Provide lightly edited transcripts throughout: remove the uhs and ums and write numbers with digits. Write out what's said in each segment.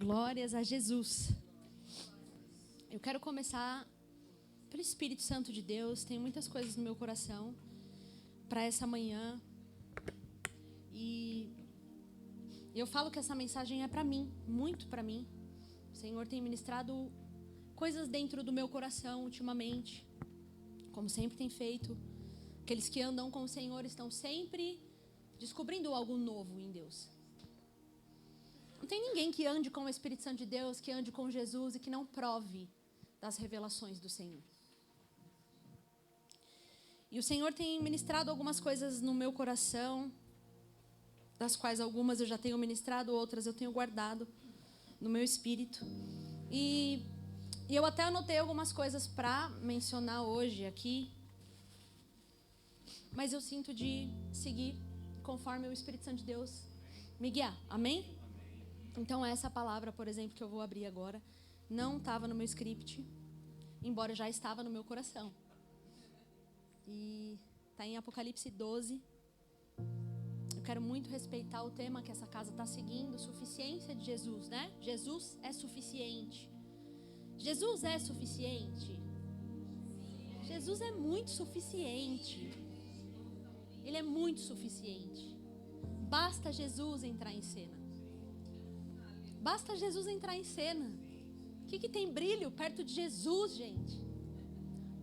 Glórias a Jesus. Eu quero começar pelo Espírito Santo de Deus. Tem muitas coisas no meu coração para essa manhã. E eu falo que essa mensagem é para mim, muito para mim. O Senhor tem ministrado coisas dentro do meu coração ultimamente, como sempre tem feito. Aqueles que andam com o Senhor estão sempre descobrindo algo novo em Deus. Não tem ninguém que ande com o Espírito Santo de Deus, que ande com Jesus e que não prove das revelações do Senhor. E o Senhor tem ministrado algumas coisas no meu coração, das quais algumas eu já tenho ministrado, outras eu tenho guardado no meu espírito. E eu até anotei algumas coisas para mencionar hoje aqui, mas eu sinto de seguir conforme o Espírito Santo de Deus me guiar. Amém? Então essa palavra, por exemplo, que eu vou abrir agora, não estava no meu script, embora já estava no meu coração. E está em Apocalipse 12. Eu quero muito respeitar o tema que essa casa está seguindo, suficiência de Jesus, né? Jesus é suficiente. Jesus é suficiente. Jesus é muito suficiente. Ele é muito suficiente. Basta Jesus entrar em cena. Basta Jesus entrar em cena. O que tem brilho perto de Jesus, gente?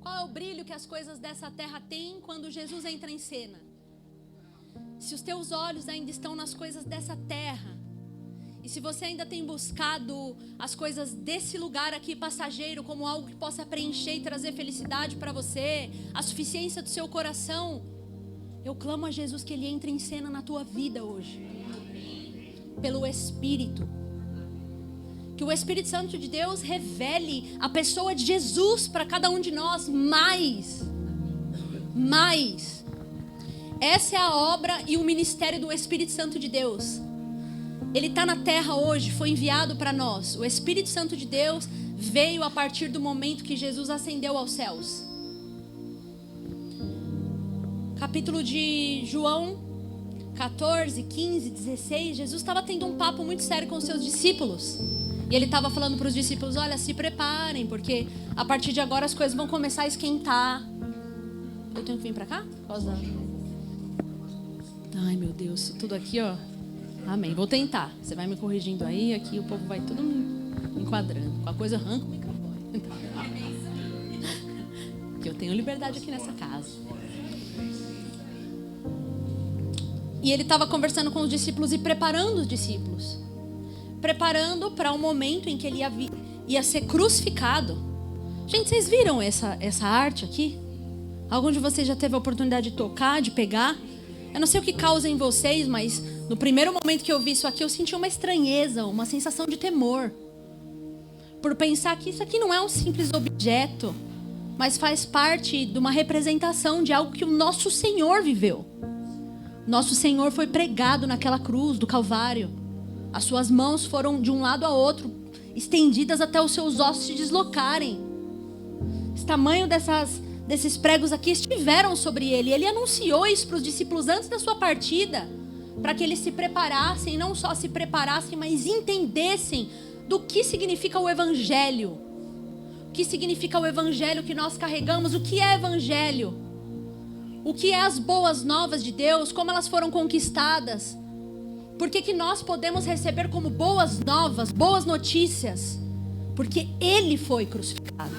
Qual é o brilho que as coisas dessa terra têm quando Jesus entra em cena? Se os teus olhos ainda estão nas coisas dessa terra, e se você ainda tem buscado as coisas desse lugar aqui passageiro como algo que possa preencher e trazer felicidade para você, a suficiência do seu coração, eu clamo a Jesus que Ele entre em cena na tua vida hoje. Pelo Espírito. Que o Espírito Santo de Deus revele a pessoa de Jesus para cada um de nós mais. Essa é a obra e o ministério do Espírito Santo de Deus. Ele está na terra hoje, foi enviado para nós. O Espírito Santo de Deus veio a partir do momento que Jesus ascendeu aos céus. Capítulo de João 14, 15, 16, Jesus estava tendo um papo muito sério com os seus discípulos. E ele estava falando para os discípulos, olha, se preparem, porque a partir de agora as coisas vão começar a esquentar. Eu tenho que vir para cá? Ai, meu Deus, tudo aqui, ó. Amém, vou tentar. Você vai me corrigindo aí, aqui o povo vai tudo me enquadrando. Com a coisa arranca o microfone. Que eu tenho liberdade aqui nessa casa. E ele estava conversando com os discípulos e preparando os discípulos. Preparando para o momento em que ele ia ser crucificado. Gente, vocês viram essa arte aqui? Algum de vocês já teve a oportunidade de tocar, de pegar? Eu não sei o que causa em vocês, mas no primeiro momento que eu vi isso aqui, eu senti uma estranheza, uma sensação de temor. Por pensar que isso aqui não é um simples objeto, mas faz parte de uma representação de algo que o nosso Senhor viveu. Nosso Senhor foi pregado naquela cruz do Calvário. As suas mãos foram de um lado a outro, estendidas até os seus ossos se deslocarem. O tamanho desses pregos aqui estiveram sobre ele. Ele anunciou isso para os discípulos antes da sua partida, para que eles se preparassem, não só se preparassem, mas entendessem do que significa o Evangelho. O que significa o Evangelho que nós carregamos, o que é Evangelho? O que é as boas novas de Deus, como elas foram conquistadas? Por que nós podemos receber como boas novas, boas notícias? Porque Ele foi crucificado.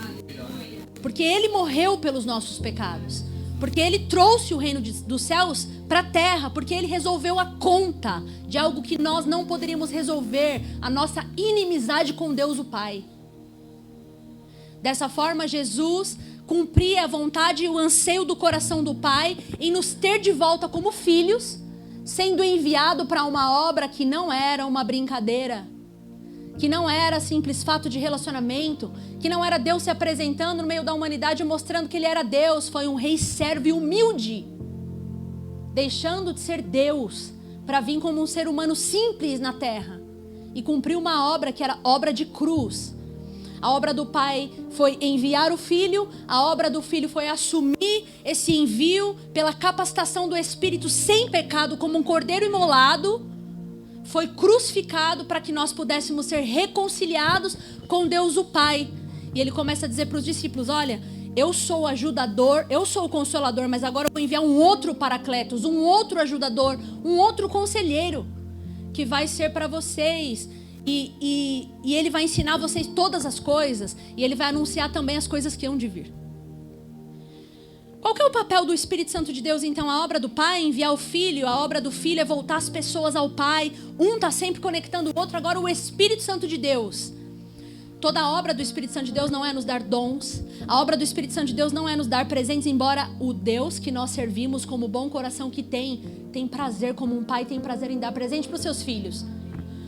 Porque Ele morreu pelos nossos pecados. Porque Ele trouxe o reino dos céus para a terra. Porque Ele resolveu a conta de algo que nós não poderíamos resolver. A nossa inimizade com Deus o Pai. Dessa forma, Jesus cumpria a vontade e o anseio do coração do Pai em nos ter de volta como filhos, sendo enviado para uma obra que não era uma brincadeira, que não era simples fato de relacionamento, que não era Deus se apresentando no meio da humanidade e mostrando que Ele era Deus. Foi um rei servo e humilde, deixando de ser Deus para vir como um ser humano simples na terra e cumprir uma obra que era obra de cruz. A obra do Pai foi enviar o Filho, a obra do Filho foi assumir esse envio pela capacitação do Espírito sem pecado como um cordeiro imolado, foi crucificado para que nós pudéssemos ser reconciliados com Deus o Pai. E ele começa a dizer para os discípulos: olha, eu sou o ajudador, eu sou o consolador, mas agora eu vou enviar um outro paracletos, um outro ajudador, um outro conselheiro, que vai ser para vocês. E ele vai ensinar vocês todas as coisas, e ele vai anunciar também as coisas que hão de vir. Qual que é o papel do Espírito Santo de Deus, então? A obra do Pai é enviar o Filho, a obra do Filho é voltar as pessoas ao Pai. Um está sempre conectando o outro. Agora o Espírito Santo de Deus. Toda a obra do Espírito Santo de Deus não é nos dar dons. A obra do Espírito Santo de Deus não é nos dar presentes, embora o Deus que nós servimos, como bom coração que tem prazer, como um pai tem prazer em dar presente para os seus filhos.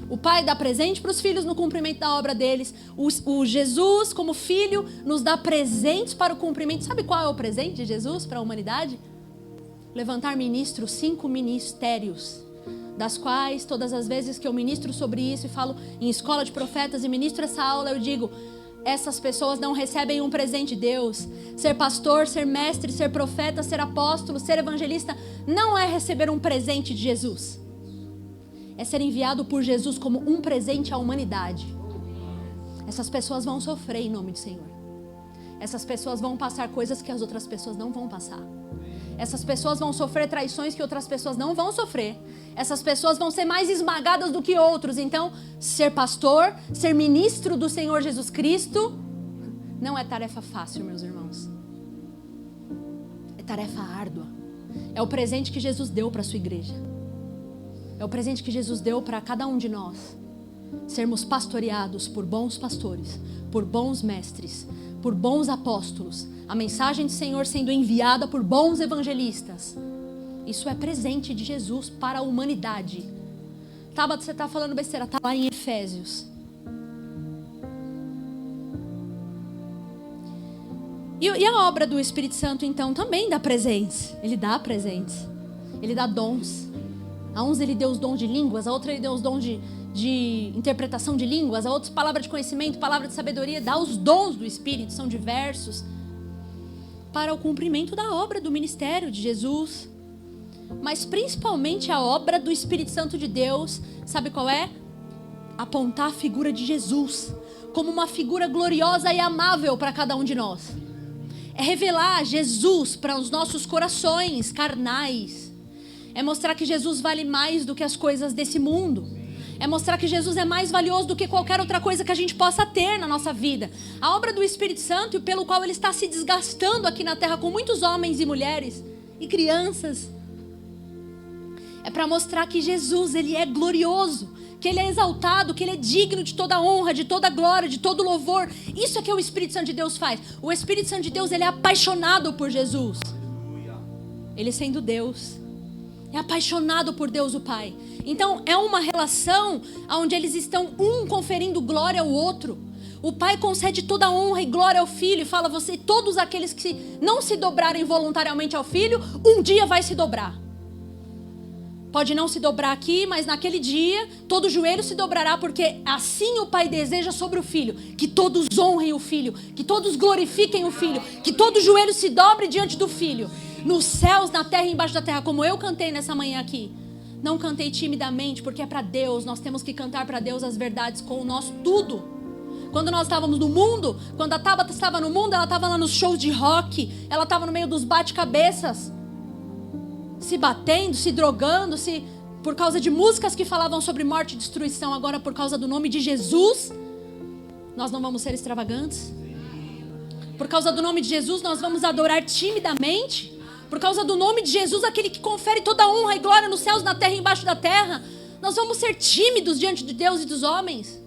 O pai dá presente para os filhos no cumprimento da obra deles. O Jesus, como filho, nos dá presentes para o cumprimento. Sabe qual é o presente de Jesus para a humanidade? Levantar ministros, 5 ministérios, das quais todas as vezes que eu ministro sobre isso e falo em escola de profetas e ministro essa aula, eu digo: essas pessoas não recebem um presente de Deus. Ser pastor, ser mestre, ser profeta, ser apóstolo, ser evangelista não é receber um presente de Jesus. É ser enviado por Jesus como um presente à humanidade. Essas pessoas vão sofrer em nome do Senhor. Essas pessoas vão passar coisas que as outras pessoas não vão passar. Essas pessoas vão sofrer traições que outras pessoas não vão sofrer. Essas pessoas vão ser mais esmagadas do que outros. Então, ser pastor, ser ministro do Senhor Jesus Cristo, não é tarefa fácil, meus irmãos. É tarefa árdua. É o presente que Jesus deu para a sua igreja. É o presente que Jesus deu para cada um de nós. Sermos pastoreados por bons pastores, por bons mestres, por bons apóstolos. A mensagem do Senhor sendo enviada por bons evangelistas. Isso é presente de Jesus para a humanidade. Tabata, você está falando besteira, está lá em Efésios. E a obra do Espírito Santo, então, também dá presentes. Ele dá presentes. Ele dá dons. A uns ele deu os dons de línguas, a outros ele deu os dons de interpretação de línguas, a outros palavra de conhecimento, palavra de sabedoria. Dá os dons do Espírito, são diversos, para o cumprimento da obra do ministério de Jesus. Mas principalmente a obra do Espírito Santo de Deus, sabe qual é? Apontar a figura de Jesus como uma figura gloriosa e amável para cada um de nós. É revelar Jesus para os nossos corações carnais. É mostrar que Jesus vale mais do que as coisas desse mundo. É mostrar que Jesus é mais valioso do que qualquer outra coisa que a gente possa ter na nossa vida. A obra do Espírito Santo, pelo qual ele está se desgastando aqui na terra com muitos homens e mulheres e crianças, é para mostrar que Jesus, ele é glorioso, que ele é exaltado, que ele é digno de toda honra, de toda glória, de todo louvor. Isso é que o Espírito Santo de Deus faz. O Espírito Santo de Deus, ele é apaixonado por Jesus. Ele sendo Deus, é apaixonado por Deus o Pai. Então é uma relação onde eles estão um conferindo glória ao outro. O Pai concede toda a honra e glória ao Filho e fala: você, todos aqueles que não se dobrarem voluntariamente ao Filho, um dia vai se dobrar. Pode não se dobrar aqui, mas naquele dia todo joelho se dobrará, porque assim o Pai deseja sobre o Filho, que todos honrem o Filho, que todos glorifiquem o Filho, que todo joelho se dobre diante do Filho. Nos céus, na terra e embaixo da terra, como eu cantei nessa manhã aqui. Não cantei timidamente, porque é para Deus. Nós temos que cantar para Deus as verdades com o nosso tudo. Quando nós estávamos no mundo, quando a Tabata estava no mundo, ela estava lá nos shows de rock, ela estava no meio dos bate-cabeças, se batendo, se drogando, por causa de músicas que falavam sobre morte e destruição. Agora, por causa do nome de Jesus, nós não vamos ser extravagantes. Por causa do nome de Jesus, nós vamos adorar timidamente. Por causa do nome de Jesus, aquele que confere toda a honra e glória nos céus, na terra e embaixo da terra, nós vamos ser tímidos diante de Deus e dos homens,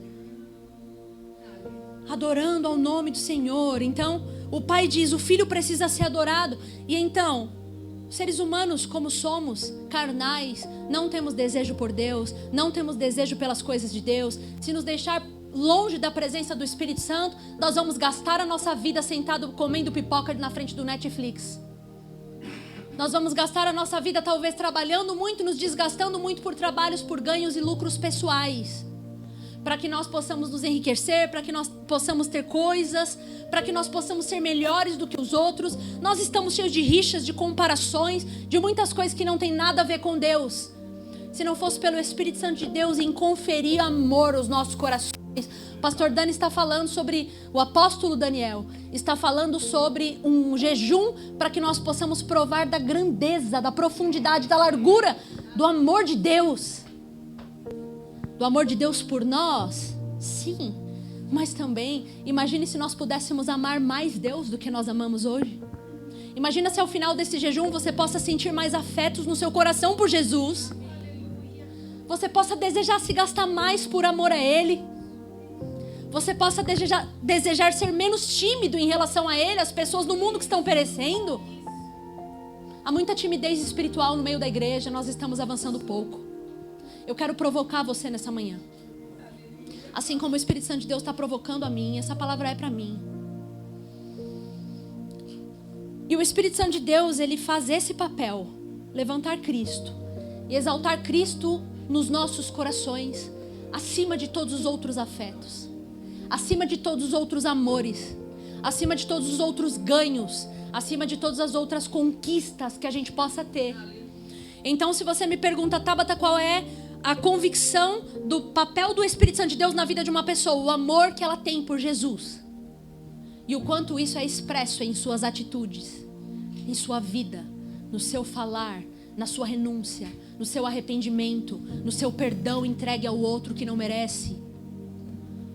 adorando ao nome do Senhor. Então, o Pai diz: o Filho precisa ser adorado. E então, seres humanos como somos, carnais, não temos desejo por Deus, não temos desejo pelas coisas de Deus. Se nos deixar longe da presença do Espírito Santo, nós vamos gastar a nossa vida sentado comendo pipoca na frente do Netflix. Nós vamos gastar a nossa vida talvez trabalhando muito, nos desgastando muito por trabalhos, por ganhos e lucros pessoais. Para que nós possamos nos enriquecer, para que nós possamos ter coisas, para que nós possamos ser melhores do que os outros. Nós estamos cheios de rixas, de comparações, de muitas coisas que não tem nada a ver com Deus. se não fosse pelo Espírito Santo de Deus em conferir amor aos nossos corações. O pastor Dani está falando sobre, o apóstolo Daniel está falando sobre um jejum para que nós possamos provar da grandeza, da profundidade, da largura, do amor de Deus. Do amor de Deus por nós, sim. Mas também, imagine se nós pudéssemos amar mais Deus do que nós amamos hoje. Imagina se ao final desse jejum você possa sentir mais afetos no seu coração por Jesus. Você possa desejar se gastar mais por amor a Ele. Você possa desejar ser menos tímido em relação a Ele, as pessoas no mundo que estão perecendo. Há muita timidez espiritual no meio da igreja, nós estamos avançando pouco. Eu quero provocar você nessa manhã. Assim como o Espírito Santo de Deus está provocando a mim, essa palavra é para mim. E o Espírito Santo de Deus, ele faz esse papel, levantar Cristo e exaltar Cristo nos nossos corações, acima de todos os outros afetos, acima de todos os outros amores, acima de todos os outros ganhos, acima de todas as outras conquistas que a gente possa ter. Então, se você me pergunta, Tabata, qual é a convicção do papel do Espírito Santo de Deus na vida de uma pessoa, o amor que ela tem por Jesus, e o quanto isso é expresso em suas atitudes, em sua vida, no seu falar, na sua renúncia, no seu arrependimento, no seu perdão entregue ao outro que não merece.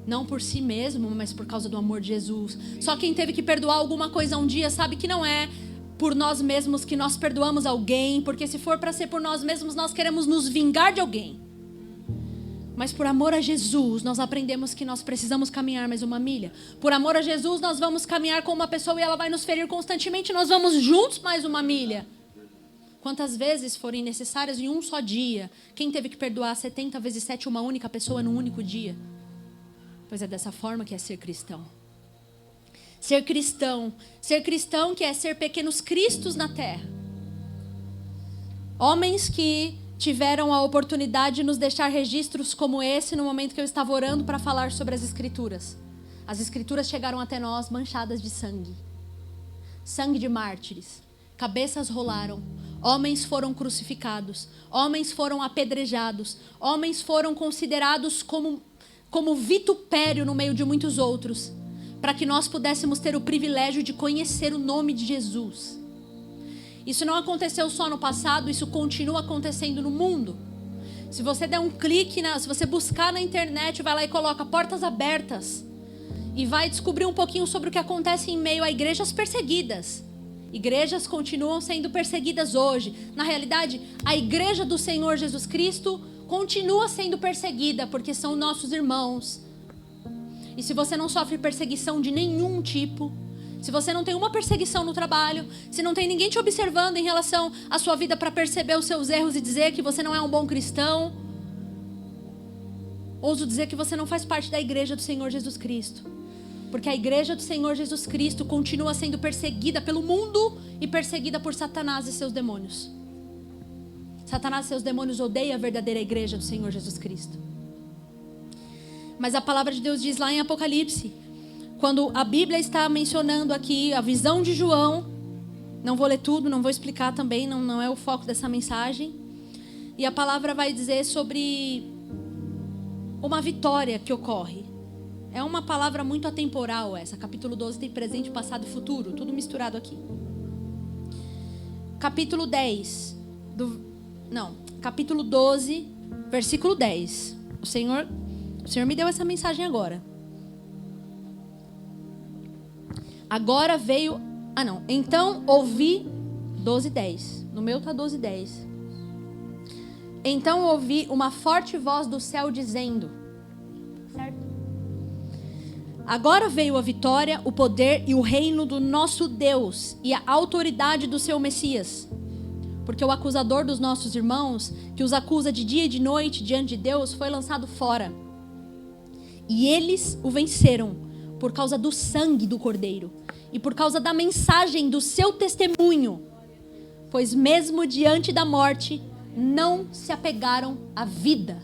Não por si mesmo, mas por causa do amor de Jesus. Só quem teve que perdoar alguma coisa um dia sabe que não é por nós mesmos que nós perdoamos alguém, porque se for para ser por nós mesmos, nós queremos nos vingar de alguém. Mas por amor a Jesus, nós aprendemos que nós precisamos caminhar mais uma milha. Por amor a Jesus, nós vamos caminhar com uma pessoa e ela vai nos ferir constantemente, nós vamos juntos mais uma milha. Quantas vezes forem necessárias em um só dia? Quem teve que perdoar 70 vezes 7 uma única pessoa num único dia? Pois é dessa forma que é ser cristão. Ser cristão que é ser pequenos cristos na terra. Homens que tiveram a oportunidade de nos deixar registros como esse no momento que eu estava orando para falar sobre as Escrituras. As Escrituras chegaram até nós manchadas de sangue. Sangue de mártires. Cabeças rolaram. Homens foram crucificados. Homens foram apedrejados. Homens foram considerados como vitupério no meio de muitos outros, para que nós pudéssemos ter o privilégio de conhecer o nome de Jesus. Isso não aconteceu só no passado, isso continua acontecendo no mundo. Se você der um clique, se você buscar na internet, vai lá e coloca portas abertas, e vai descobrir um pouquinho sobre o que acontece em meio a igrejas perseguidas. Igrejas continuam sendo perseguidas hoje. Na realidade, a igreja do Senhor Jesus Cristo continua sendo perseguida, porque são nossos irmãos. E se você não sofre perseguição de nenhum tipo, se você não tem uma perseguição no trabalho, se não tem ninguém te observando em relação à sua vida para perceber os seus erros e dizer que você não é um bom cristão, ouso dizer que você não faz parte da igreja do Senhor Jesus Cristo. Porque a igreja do Senhor Jesus Cristo continua sendo perseguida pelo mundo e perseguida por Satanás e seus demônios. Satanás e seus demônios odeiam a verdadeira igreja do Senhor Jesus Cristo. Mas a palavra de Deus diz lá em Apocalipse, quando a Bíblia está mencionando aqui a visão de João, não vou ler tudo, não vou explicar também, não é o foco dessa mensagem. E a palavra vai dizer sobre uma vitória que ocorre. É uma palavra muito atemporal essa. Capítulo 12 tem presente, passado e futuro, tudo misturado aqui. Capítulo 12, versículo 10. O Senhor me deu essa mensagem agora. Agora veio... Então ouvi... 12:10. No meu está 12:10. Então ouvi uma forte voz do céu dizendo... Certo? Agora veio a vitória, o poder e o reino do nosso Deus e a autoridade do seu Messias. Porque o acusador dos nossos irmãos, que os acusa de dia e de noite diante de Deus, foi lançado fora. E eles o venceram por causa do sangue do Cordeiro e por causa da mensagem do seu testemunho. Pois mesmo diante da morte, não se apegaram à vida.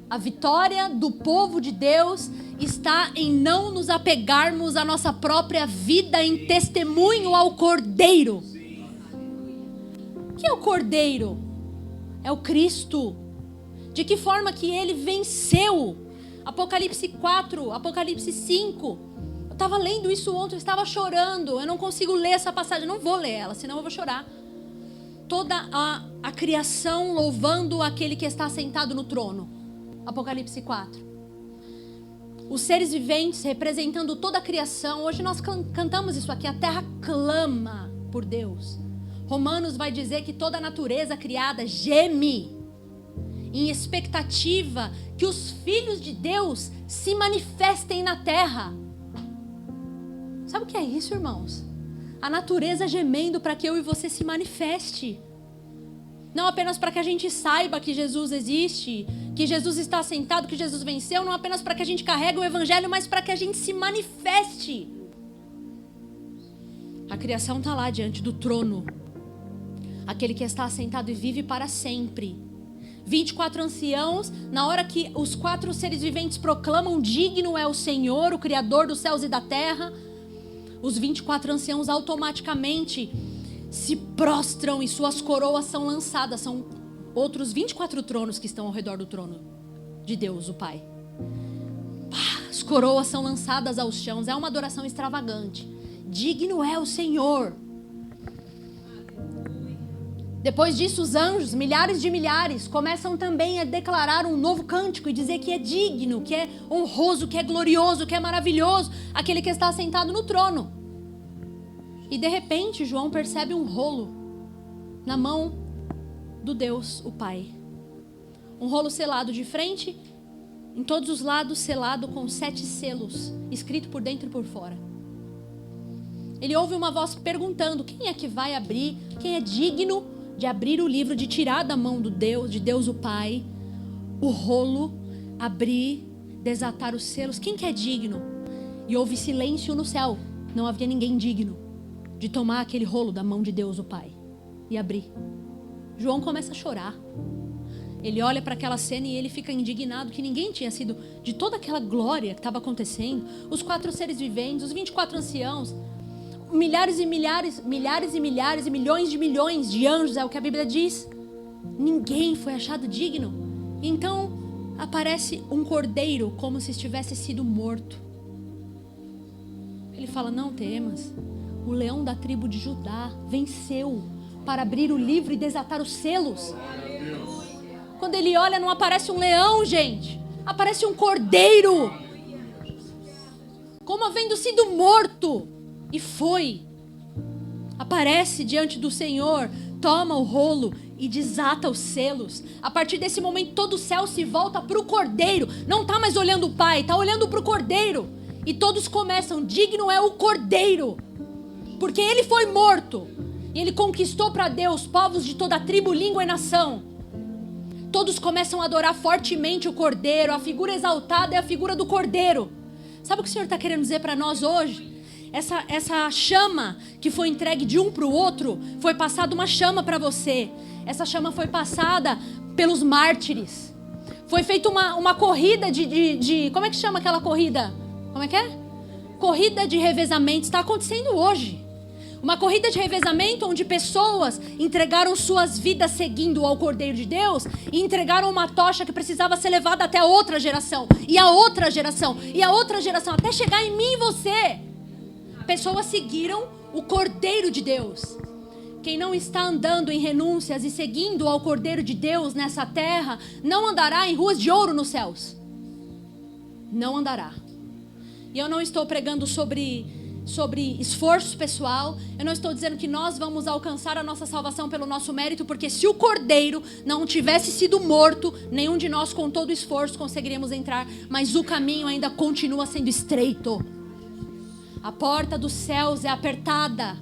A vitória do povo de Deus está em não nos apegarmos à nossa própria vida em testemunho ao Cordeiro. O que é o Cordeiro? É o Cristo. De que forma que ele venceu? Apocalipse 4, Apocalipse 5. Eu estava lendo isso ontem, eu estava chorando. Eu não consigo ler essa passagem, não vou ler ela, senão eu vou chorar. Toda a criação louvando aquele que está sentado no trono. Apocalipse 4. Os seres viventes representando toda a criação. Hoje nós cantamos isso aqui. A terra clama por Deus. Romanos vai dizer que toda a natureza criada geme em expectativa que os filhos de Deus se manifestem na terra. Sabe o que é isso, irmãos? A natureza gemendo para que eu e você se manifeste. Não apenas para que a gente saiba que Jesus existe, que Jesus está sentado, que Jesus venceu, não apenas para que a gente carregue o evangelho, mas para que a gente se manifeste. A criação está lá diante do trono. Aquele que está sentado e vive para sempre. 24 anciãos, na hora que os 4 seres viventes proclamam: digno é o Senhor, o Criador dos céus e da terra, os 24 anciãos automaticamente se prostram e suas coroas são lançadas. São outros 24 tronos que estão ao redor do trono de Deus, o Pai. As coroas são lançadas aos chãos. É uma adoração extravagante. Digno é o Senhor. Depois disso, os anjos, milhares de milhares, começam também a declarar um novo cântico e dizer que é digno, que é honroso, que é glorioso, que é maravilhoso aquele que está sentado no trono. E de repente, João percebe um rolo na mão do Deus, o Pai. Um rolo selado de frente, em todos os lados selado com 7 selos, escrito por dentro e por fora. Ele ouve uma voz perguntando: quem é que vai abrir? Quem é digno de abrir o livro, de tirar da mão de Deus o Pai, o rolo, abrir, desatar os selos? Quem que é digno? E houve silêncio no céu. Não havia ninguém digno de tomar aquele rolo da mão de Deus o Pai e abrir. João começa a chorar. Ele olha para aquela cena e ele fica indignado que ninguém tinha sido, de toda aquela glória que estava acontecendo, os 4 seres viventes, os 24 anciãos, milhares e milhares, milhares e milhares e milhões de anjos, é o que a Bíblia diz. Ninguém foi achado digno. Então aparece um cordeiro como se estivesse sido morto. Ele fala: não temas, o leão da tribo de Judá venceu para abrir o livro e desatar os selos. Quando ele olha, não aparece um leão, gente, aparece um cordeiro, como havendo sido morto. E foi, aparece diante do Senhor, toma o rolo e desata os selos. A partir desse momento todo o céu se volta para o cordeiro. Não está mais olhando o Pai, está olhando para o cordeiro. E todos começam: digno é o cordeiro, porque ele foi morto e ele conquistou para Deus povos de toda tribo, língua e nação. Todos começam a adorar fortemente o cordeiro. A figura exaltada é a figura do cordeiro. Sabe o que o Senhor está querendo dizer para nós hoje? Essa chama que foi entregue de um para o outro, foi passada uma chama para você. Essa chama foi passada pelos mártires. Foi feita uma corrida de... Como é que chama aquela corrida? Como é que é? Corrida de revezamento. Está acontecendo hoje. Uma corrida de revezamento onde pessoas entregaram suas vidas seguindo ao Cordeiro de Deus e entregaram uma tocha que precisava ser levada até a outra geração. E a outra geração. E a outra geração. Até chegar em mim e você. Pessoas seguiram o Cordeiro de Deus. Quem não está andando em renúncias e seguindo ao Cordeiro de Deus nessa terra, não andará em ruas de ouro nos céus. Não andará. E eu não estou pregando sobre esforço pessoal. Eu não estou dizendo que nós vamos alcançar a nossa salvação pelo nosso mérito, porque se o Cordeiro não tivesse sido morto, nenhum de nós com todo esforço conseguiríamos entrar. Mas o caminho ainda continua sendo estreito. A porta dos céus é apertada.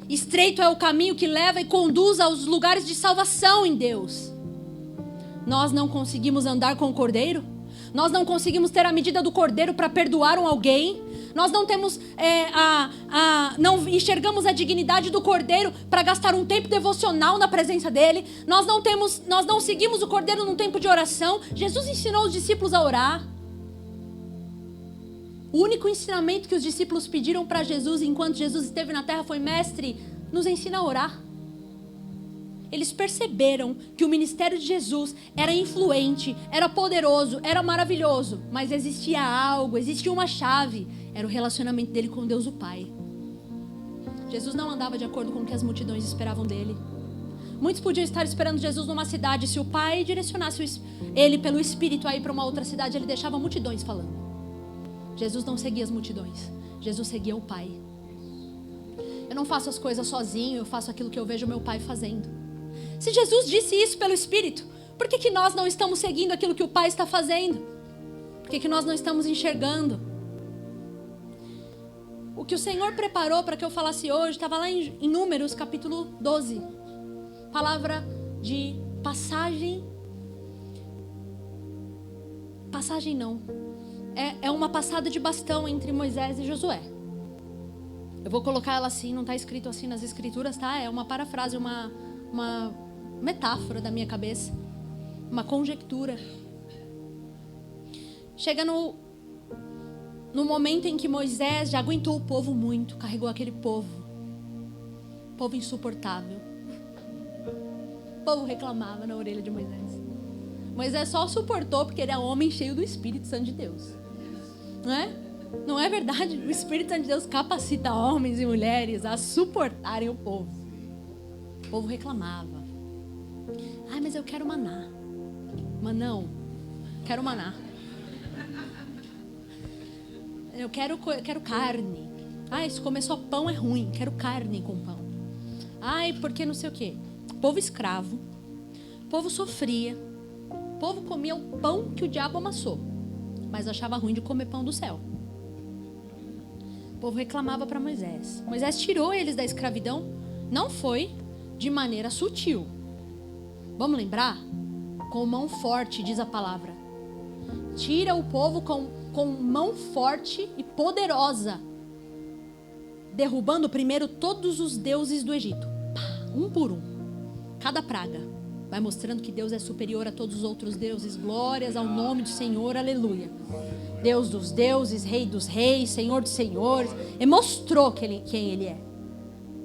Estreito é o caminho que leva e conduz aos lugares de salvação em Deus. Nós não conseguimos andar com o Cordeiro. Nós não conseguimos ter a medida do Cordeiro para perdoar alguém. Nós não temos, não enxergamos a dignidade do Cordeiro para gastar um tempo devocional na presença dele. Nós não seguimos o Cordeiro num tempo de oração. Jesus ensinou os discípulos a orar. O único ensinamento que os discípulos pediram para Jesus enquanto Jesus esteve na terra foi: mestre, nos ensina a orar. eles perceberam que o ministério de Jesus era influente, era poderoso, era maravilhoso, mas existia algo, existia uma chave, era o relacionamento dele com Deus o Pai. Jesus não andava de acordo com o que as multidões esperavam dele. Muitos podiam estar esperando Jesus numa cidade, se o Pai direcionasse ele pelo Espírito a ir para uma outra cidade, ele deixava multidões falando. Jesus não seguia as multidões, Jesus seguia o Pai. Eu não faço as coisas sozinho, eu faço aquilo que eu vejo meu Pai fazendo. Se Jesus disse isso pelo Espírito, por que nós não estamos seguindo aquilo que o Pai está fazendo? Por que nós não estamos enxergando? O que o Senhor preparou para que eu falasse hoje, estava lá em Números, capítulo 12. Palavra de passagem. Passagem não. É uma passada de bastão entre Moisés e Josué. Eu vou colocar ela assim, não está escrito assim nas escrituras, tá? É uma parafrase, uma metáfora da minha cabeça. Uma conjectura. Chega no momento em que Moisés já aguentou o povo muito, carregou aquele povo insuportável. O povo reclamava na orelha de Moisés. Moisés só suportou porque ele é um homem cheio do Espírito Santo de Deus. Não é? Não é verdade? O Espírito Santo de Deus capacita homens e mulheres a suportarem o povo. O povo reclamava. Ai, mas eu quero maná. Manão, quero maná. Eu quero carne. Ai, se comer só pão é ruim. Quero carne com pão. Ai, porque não sei o quê. Povo escravo. Povo sofria. Povo comia o pão que o diabo amassou, mas achava ruim de comer pão do céu. O povo reclamava para Moisés. Moisés tirou eles da escravidão. Não foi de maneira sutil. Vamos lembrar? Com mão forte, diz a palavra. Tira o povo com mão forte e poderosa, derrubando primeiro todos os deuses do Egito, um por um. Cada praga vai mostrando que Deus é superior a todos os outros deuses. Glórias ao nome do Senhor, aleluia. Deus dos deuses, Rei dos reis, Senhor dos senhores. Ele mostrou quem Ele é.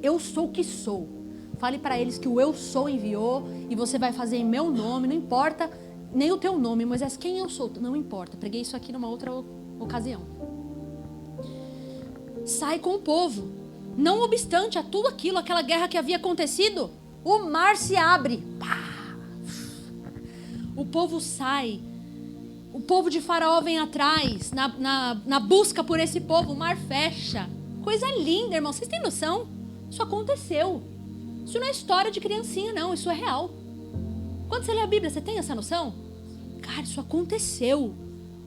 Eu sou o que sou. Fale para eles que o eu sou enviou e você vai fazer em meu nome, não importa nem o teu nome, Moisés, quem eu sou, não importa. Preguei isso aqui numa outra ocasião. Sai com o povo. Não obstante a tudo aquilo, aquela guerra que havia acontecido, o mar se abre. Pá! O povo sai. O povo de Faraó vem atrás, na busca por esse povo, o mar fecha. Coisa linda, irmão. Vocês têm noção? Isso aconteceu. Isso não é história de criancinha, não. Isso é real. Quando você lê a Bíblia, você tem essa noção? Cara, isso aconteceu.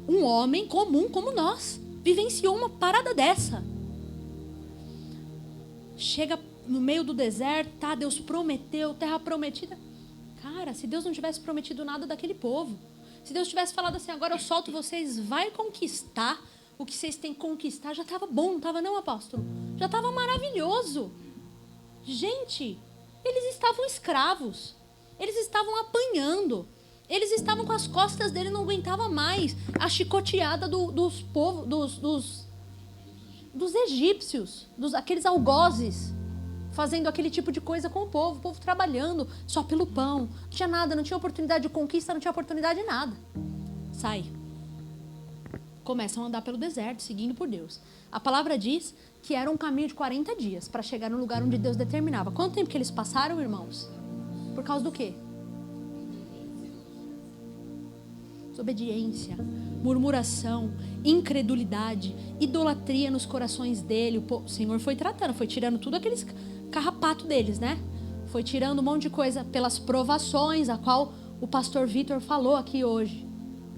Um homem comum como nós vivenciou uma parada dessa. Chega no meio do deserto, tá? Deus prometeu, terra prometida. Cara, se Deus não tivesse prometido nada daquele povo, se Deus tivesse falado assim, agora eu solto vocês, vai conquistar o que vocês têm que conquistar, já estava bom, não estava não, apóstolo? Já estava maravilhoso. Gente, eles estavam escravos, eles estavam apanhando, eles estavam com as costas dele, não aguentava mais a chicoteada dos povos, dos egípcios, aqueles algozes, fazendo aquele tipo de coisa com o povo trabalhando só pelo pão, não tinha nada, não tinha oportunidade de conquista, não tinha oportunidade de nada. Sai. Começam a andar pelo deserto, seguindo por Deus. A palavra diz que era um caminho de 40 dias para chegar no lugar onde Deus determinava. Quanto tempo que eles passaram, irmãos? Por causa do quê? Desobediência, murmuração, incredulidade, idolatria nos corações dele. O Senhor foi tratando, foi tirando tudo aqueles carrapato deles, né? Foi tirando um monte de coisa pelas provações, a qual o pastor Vitor falou aqui hoje.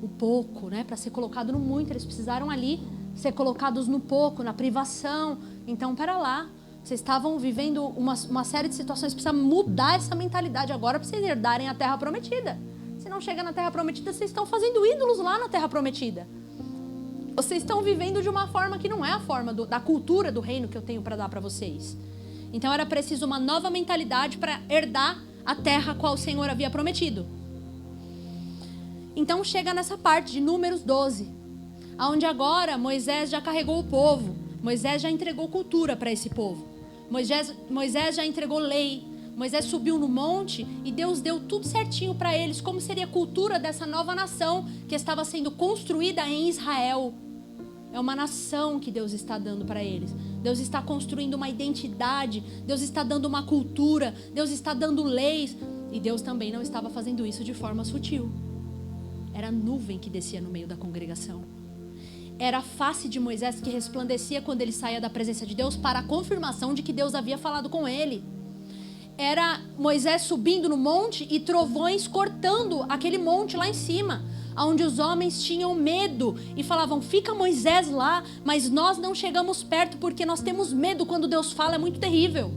O pouco, né? Para ser colocado no muito, eles precisaram ali ser colocados no pouco, na privação. Então, pera lá, vocês estavam vivendo uma série de situações, precisa mudar essa mentalidade agora para vocês herdarem a terra prometida. Se não chega na terra prometida, vocês estão fazendo ídolos lá na terra prometida. Vocês estão vivendo de uma forma que não é a forma da cultura do reino que eu tenho para dar para vocês. Então era preciso uma nova mentalidade para herdar a terra a qual o Senhor havia prometido. Então chega nessa parte de Números 12, onde agora Moisés já carregou o povo. Moisés já entregou cultura para esse povo. Moisés já entregou lei. Moisés subiu no monte e Deus deu tudo certinho para eles, como seria a cultura dessa nova nação que estava sendo construída em Israel. É uma nação que Deus está dando para eles. Deus está construindo uma identidade, Deus está dando uma cultura, Deus está dando leis. E Deus também não estava fazendo isso de forma sutil. Era a nuvem que descia no meio da congregação. Era a face de Moisés que resplandecia quando ele saía da presença de Deus para a confirmação de que Deus havia falado com ele. Era Moisés subindo no monte e trovões cortando aquele monte lá em cima, onde os homens tinham medo e falavam: fica Moisés lá, mas nós não chegamos perto porque nós temos medo quando Deus fala, é muito terrível.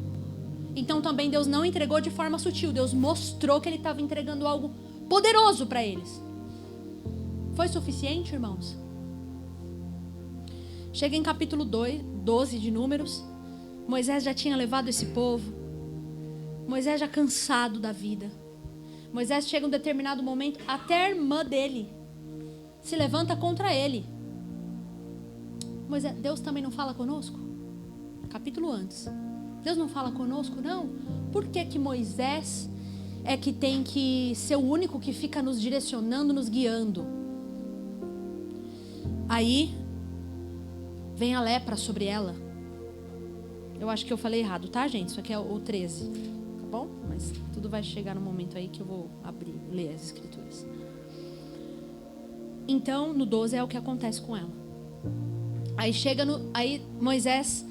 Então também Deus não entregou de forma sutil, Deus mostrou que ele estava entregando algo poderoso para eles. Foi suficiente, irmãos? Chega em capítulo 12 de Números, Moisés já tinha levado esse povo, Moisés já cansado da vida. Moisés chega em um determinado momento, até a irmã dele se levanta contra ele. Moisés, Deus também não fala conosco? Capítulo antes. Deus não fala conosco, não? Por que Moisés é que tem que ser o único que fica nos direcionando, nos guiando? Aí vem a lepra sobre ela. Eu acho que eu falei errado, tá, gente? Isso aqui é o 13, tá bom? Mas tudo vai chegar no momento aí que eu vou ler as escrituras. Então, no 12 é o que acontece com ela. Aí aí Moisés,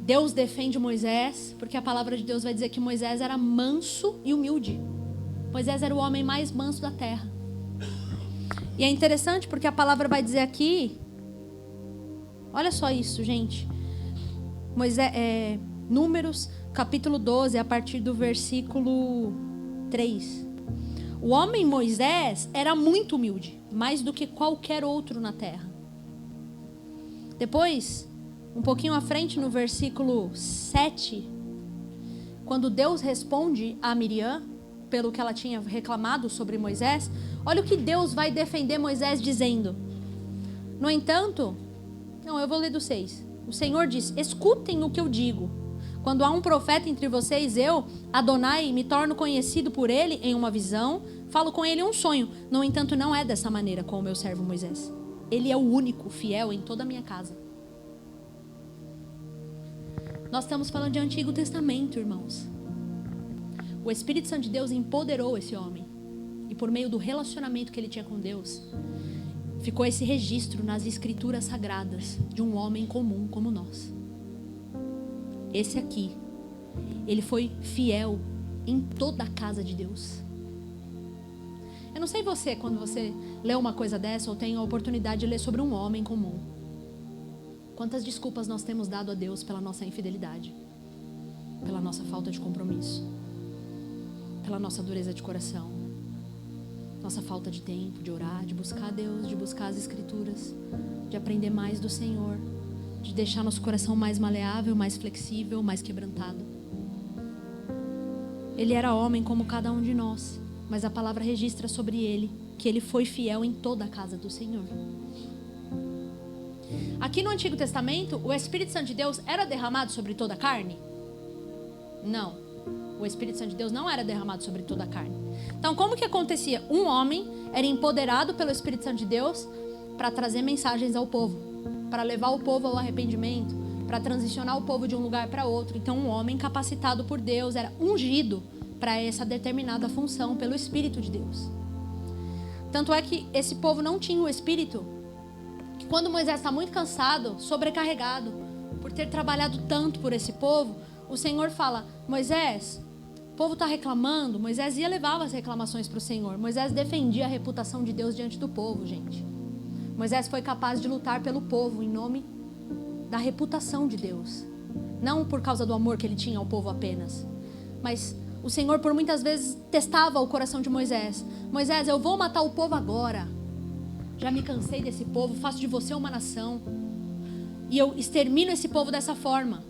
Deus defende Moisés, porque a palavra de Deus vai dizer que Moisés era manso e humilde. Moisés era o homem mais manso da terra. E é interessante porque a palavra vai dizer aqui, olha só isso, gente. Números, capítulo 12, a partir do versículo 3. O homem Moisés era muito humilde, mais do que qualquer outro na terra. Depois, um pouquinho à frente, no versículo 7, quando Deus responde a Miriam, pelo que ela tinha reclamado sobre Moisés, olha o que Deus vai defender Moisés dizendo. No entanto, não, eu vou ler do 6. O Senhor diz: escutem o que eu digo. Quando há um profeta entre vocês, eu, Adonai, me torno conhecido por ele em uma visão, falo com ele em um sonho. No entanto, não é dessa maneira com o meu servo Moisés. Ele é o único fiel em toda a minha casa. Nós estamos falando de Antigo Testamento, irmãos. O Espírito Santo de Deus empoderou esse homem. E por meio do relacionamento que ele tinha com Deus, ficou esse registro nas escrituras sagradas de um homem comum como nós. Esse aqui, ele foi fiel em toda a casa de Deus. Eu não sei você, quando você lê uma coisa dessa ou tem a oportunidade de ler sobre um homem comum, quantas desculpas nós temos dado a Deus pela nossa infidelidade, pela nossa falta de compromisso, pela nossa dureza de coração, nossa falta de tempo, de orar, de buscar a Deus, de buscar as escrituras, de aprender mais do Senhor, de deixar nosso coração mais maleável, mais flexível, mais quebrantado. Ele era homem como cada um de nós, mas a palavra registra sobre ele que ele foi fiel em toda a casa do Senhor. Aqui no Antigo Testamento, o Espírito Santo de Deus era derramado sobre toda a carne? Não. O Espírito Santo de Deus não era derramado sobre toda a carne. Então, como que acontecia? Um homem era empoderado pelo Espírito Santo de Deus para trazer mensagens ao povo, para levar o povo ao arrependimento, para transicionar o povo de um lugar para outro. Então, um homem capacitado por Deus era ungido para essa determinada função pelo Espírito de Deus. Tanto é que esse povo não tinha o Espírito, que quando Moisés está muito cansado, sobrecarregado, por ter trabalhado tanto por esse povo, o Senhor fala: Moisés, o povo está reclamando. Moisés ia levar as reclamações para o Senhor. Moisés defendia a reputação de Deus diante do povo, gente. Moisés foi capaz de lutar pelo povo em nome da reputação de Deus. Não por causa do amor que ele tinha ao povo apenas. Mas o Senhor por muitas vezes testava o coração de Moisés. Moisés, eu vou matar o povo agora. Já me cansei desse povo, faço de você uma nação. E eu extermino esse povo dessa forma.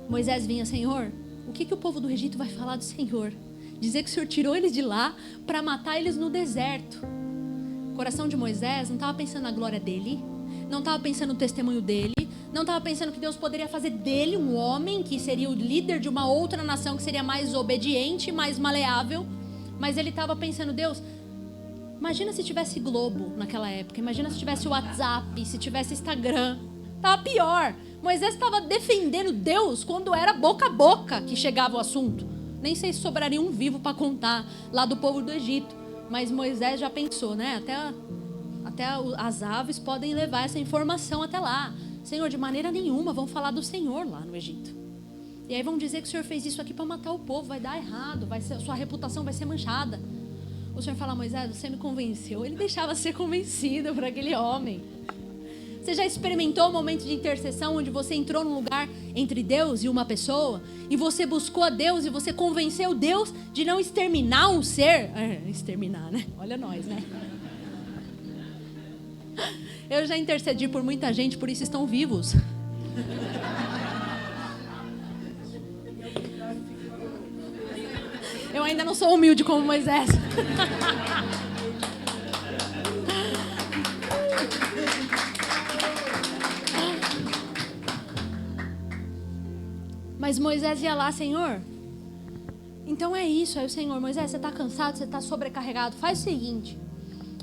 Moisés vinha: Senhor, o que o povo do Egito vai falar do Senhor? Dizer que o Senhor tirou eles de lá para matar eles no deserto. O coração de Moisés não estava pensando na glória dele, não estava pensando no testemunho dele, Não estava pensando que Deus poderia fazer dele um homem que seria o líder de uma outra nação, que seria mais obediente, mais maleável. Mas ele estava pensando, Deus, imagina se tivesse Globo naquela época. Imagina se tivesse WhatsApp, se tivesse Instagram. Estava pior. Moisés estava defendendo Deus quando era boca a boca que chegava o assunto. Nem sei se sobraria um vivo para contar lá do povo do Egito. Mas Moisés já pensou, né? Até as aves podem levar essa informação até lá. Senhor, de maneira nenhuma vão falar do Senhor lá no Egito. E aí vão dizer que o Senhor fez isso aqui para matar o povo. Vai dar errado, sua reputação vai ser manchada. O Senhor fala, Moisés, você me convenceu. Ele deixava ser convencido por aquele homem. Você já experimentou um momento de intercessão onde você entrou num lugar entre Deus e uma pessoa e você buscou a Deus e você convenceu Deus de não exterminar um ser? Exterminar, né? Olha nós, né? Eu já intercedi por muita gente, por isso estão vivos. Eu ainda não sou humilde como Moisés. Mas Moisés ia lá, Senhor, então é isso. Aí o Senhor, Moisés, você está cansado, você está sobrecarregado. Faz o seguinte,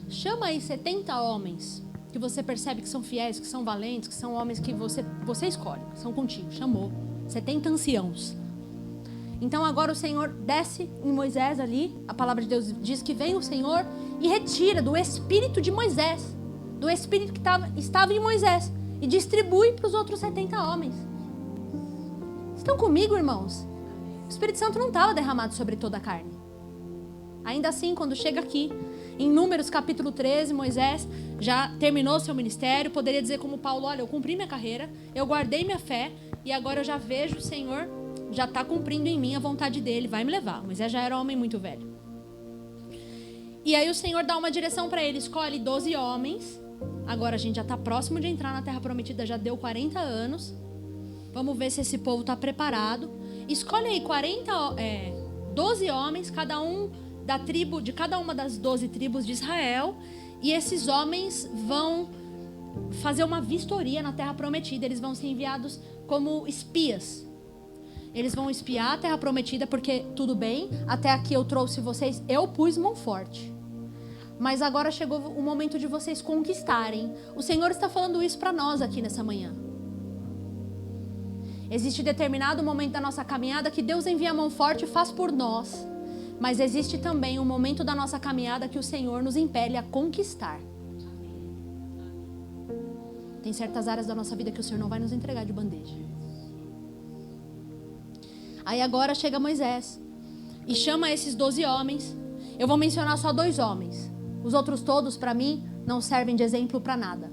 chama aí 70 homens que você percebe que são fiéis, que são valentes, que são homens que você escolhe, que são contigo. Chamou 70 anciãos. Então agora o Senhor desce em Moisés ali, a palavra de Deus diz que vem o Senhor e retira do espírito de Moisés, do espírito que estava em Moisés, e distribui para os outros 70 homens. Estão comigo, irmãos? O Espírito Santo não estava derramado sobre toda a carne. Ainda assim, quando chega aqui, em Números capítulo 13, Moisés já terminou seu ministério, poderia dizer como Paulo, olha, eu cumpri minha carreira, eu guardei minha fé, e agora eu já vejo o Senhor já está cumprindo em mim a vontade dele, vai me levar. Moisés já era um homem muito velho. E aí o Senhor dá uma direção para ele, escolhe 12 homens, agora a gente já está próximo de entrar na Terra Prometida, já deu 40 anos, vamos ver se esse povo está preparado. Escolhe aí 12 homens, cada um de cada uma das 12 tribos de Israel, e esses homens vão fazer uma vistoria na Terra Prometida, eles vão ser enviados como espias. Eles vão espiar a Terra Prometida, porque tudo bem, até aqui eu trouxe vocês, eu pus mão forte. Mas agora chegou o momento de vocês conquistarem. O Senhor está falando isso para nós aqui nessa manhã. Existe determinado momento da nossa caminhada que Deus envia a mão forte e faz por nós. Mas existe também um momento da nossa caminhada que o Senhor nos impele a conquistar. Tem certas áreas da nossa vida que o Senhor não vai nos entregar de bandeja. Aí agora chega Moisés e chama esses 12 homens. Eu vou mencionar só 2 homens. Os outros todos, para mim, não servem de exemplo para nada.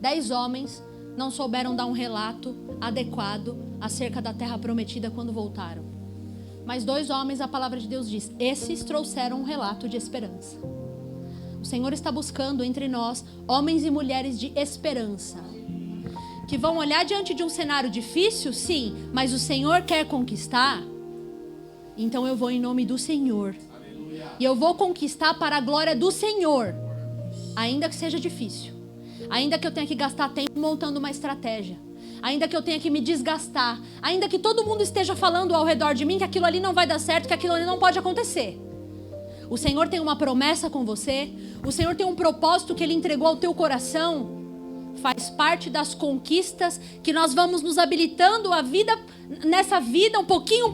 10 homens não souberam dar um relato adequado acerca da Terra Prometida quando voltaram. Mas 2 homens, a palavra de Deus diz, esses trouxeram um relato de esperança. O Senhor está buscando entre nós homens e mulheres de esperança, que vão olhar diante de um cenário difícil, sim, mas o Senhor quer conquistar, então eu vou em nome do Senhor. Aleluia. E eu vou conquistar para a glória do Senhor, ainda que seja difícil, ainda que eu tenha que gastar tempo montando uma estratégia, ainda que eu tenha que me desgastar, ainda que todo mundo esteja falando ao redor de mim que aquilo ali não vai dar certo, que aquilo ali não pode acontecer. O Senhor tem uma promessa com você, o Senhor tem um propósito que Ele entregou ao teu coração. Faz parte das conquistas que nós vamos nos habilitando a vida, nessa vida, um pouquinho,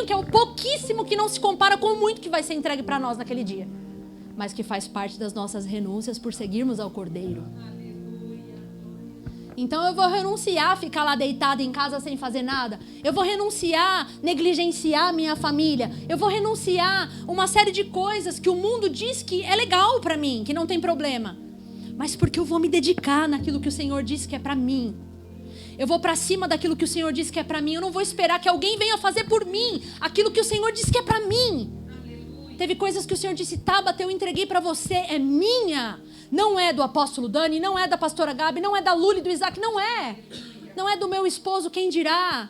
que é o pouquíssimo que não se compara com o muito que vai ser entregue para nós naquele dia. Mas que faz parte das nossas renúncias por seguirmos ao Cordeiro. Então eu vou renunciar a ficar lá deitada em casa sem fazer nada. Eu vou renunciar a negligenciar a minha família. Eu vou renunciar uma série de coisas que o mundo diz que é legal para mim, que não tem problema. Mas porque eu vou me dedicar naquilo que o Senhor disse que é para mim. Eu vou para cima daquilo que o Senhor disse que é para mim. Eu não vou esperar que alguém venha fazer por mim aquilo que o Senhor disse que é para mim. Aleluia. Teve coisas que o Senhor disse, Tabata, eu entreguei para você, é minha. Não é do apóstolo Dani, não é da pastora Gabi, não é da Lula e do Isaac, não é. Não é do meu esposo, quem dirá.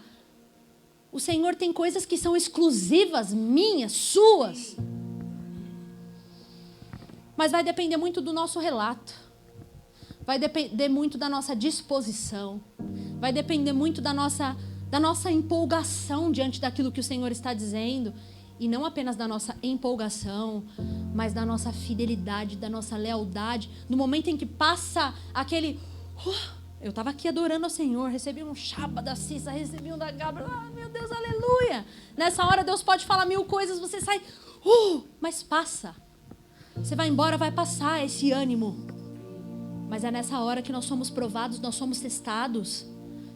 O Senhor tem coisas que são exclusivas, minhas, suas. Mas vai depender muito do nosso relato. Vai depender muito da nossa disposição. Vai depender muito da nossa empolgação diante daquilo que o Senhor está dizendo. E não apenas da nossa empolgação, mas da nossa fidelidade, da nossa lealdade. No momento em que passa aquele... eu estava aqui adorando ao Senhor, recebi um chaba da Cissa, recebi um da Gabriel. Meu Deus, aleluia. Nessa hora Deus pode falar 1000 coisas, você sai... mas passa. Você vai embora, vai passar esse ânimo. Mas é nessa hora que nós somos provados, nós somos testados.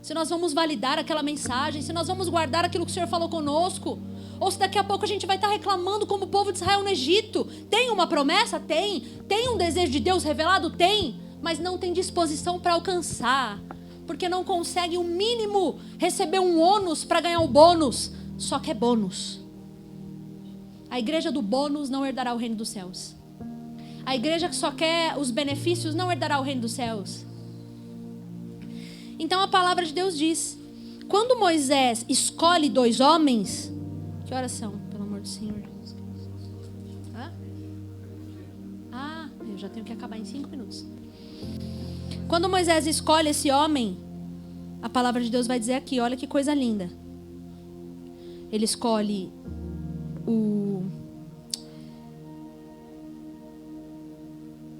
Se nós vamos validar aquela mensagem, se nós vamos guardar aquilo que o Senhor falou conosco, ou se daqui a pouco a gente vai estar reclamando como o povo de Israel no Egito. Tem uma promessa? Tem. Tem um desejo de Deus revelado? Tem. Mas não tem disposição para alcançar, porque não consegue o mínimo receber um ônus para ganhar o bônus. Só que é bônus. A igreja do bônus não herdará o reino dos céus. A igreja que só quer os benefícios não herdará o reino dos céus. Então a palavra de Deus diz: quando Moisés escolhe 2 homens... Que horas são, pelo amor do Senhor Jesus? Eu já tenho que acabar em 5 minutos. Quando Moisés escolhe esse homem, a palavra de Deus vai dizer aqui, olha que coisa linda. Ele escolhe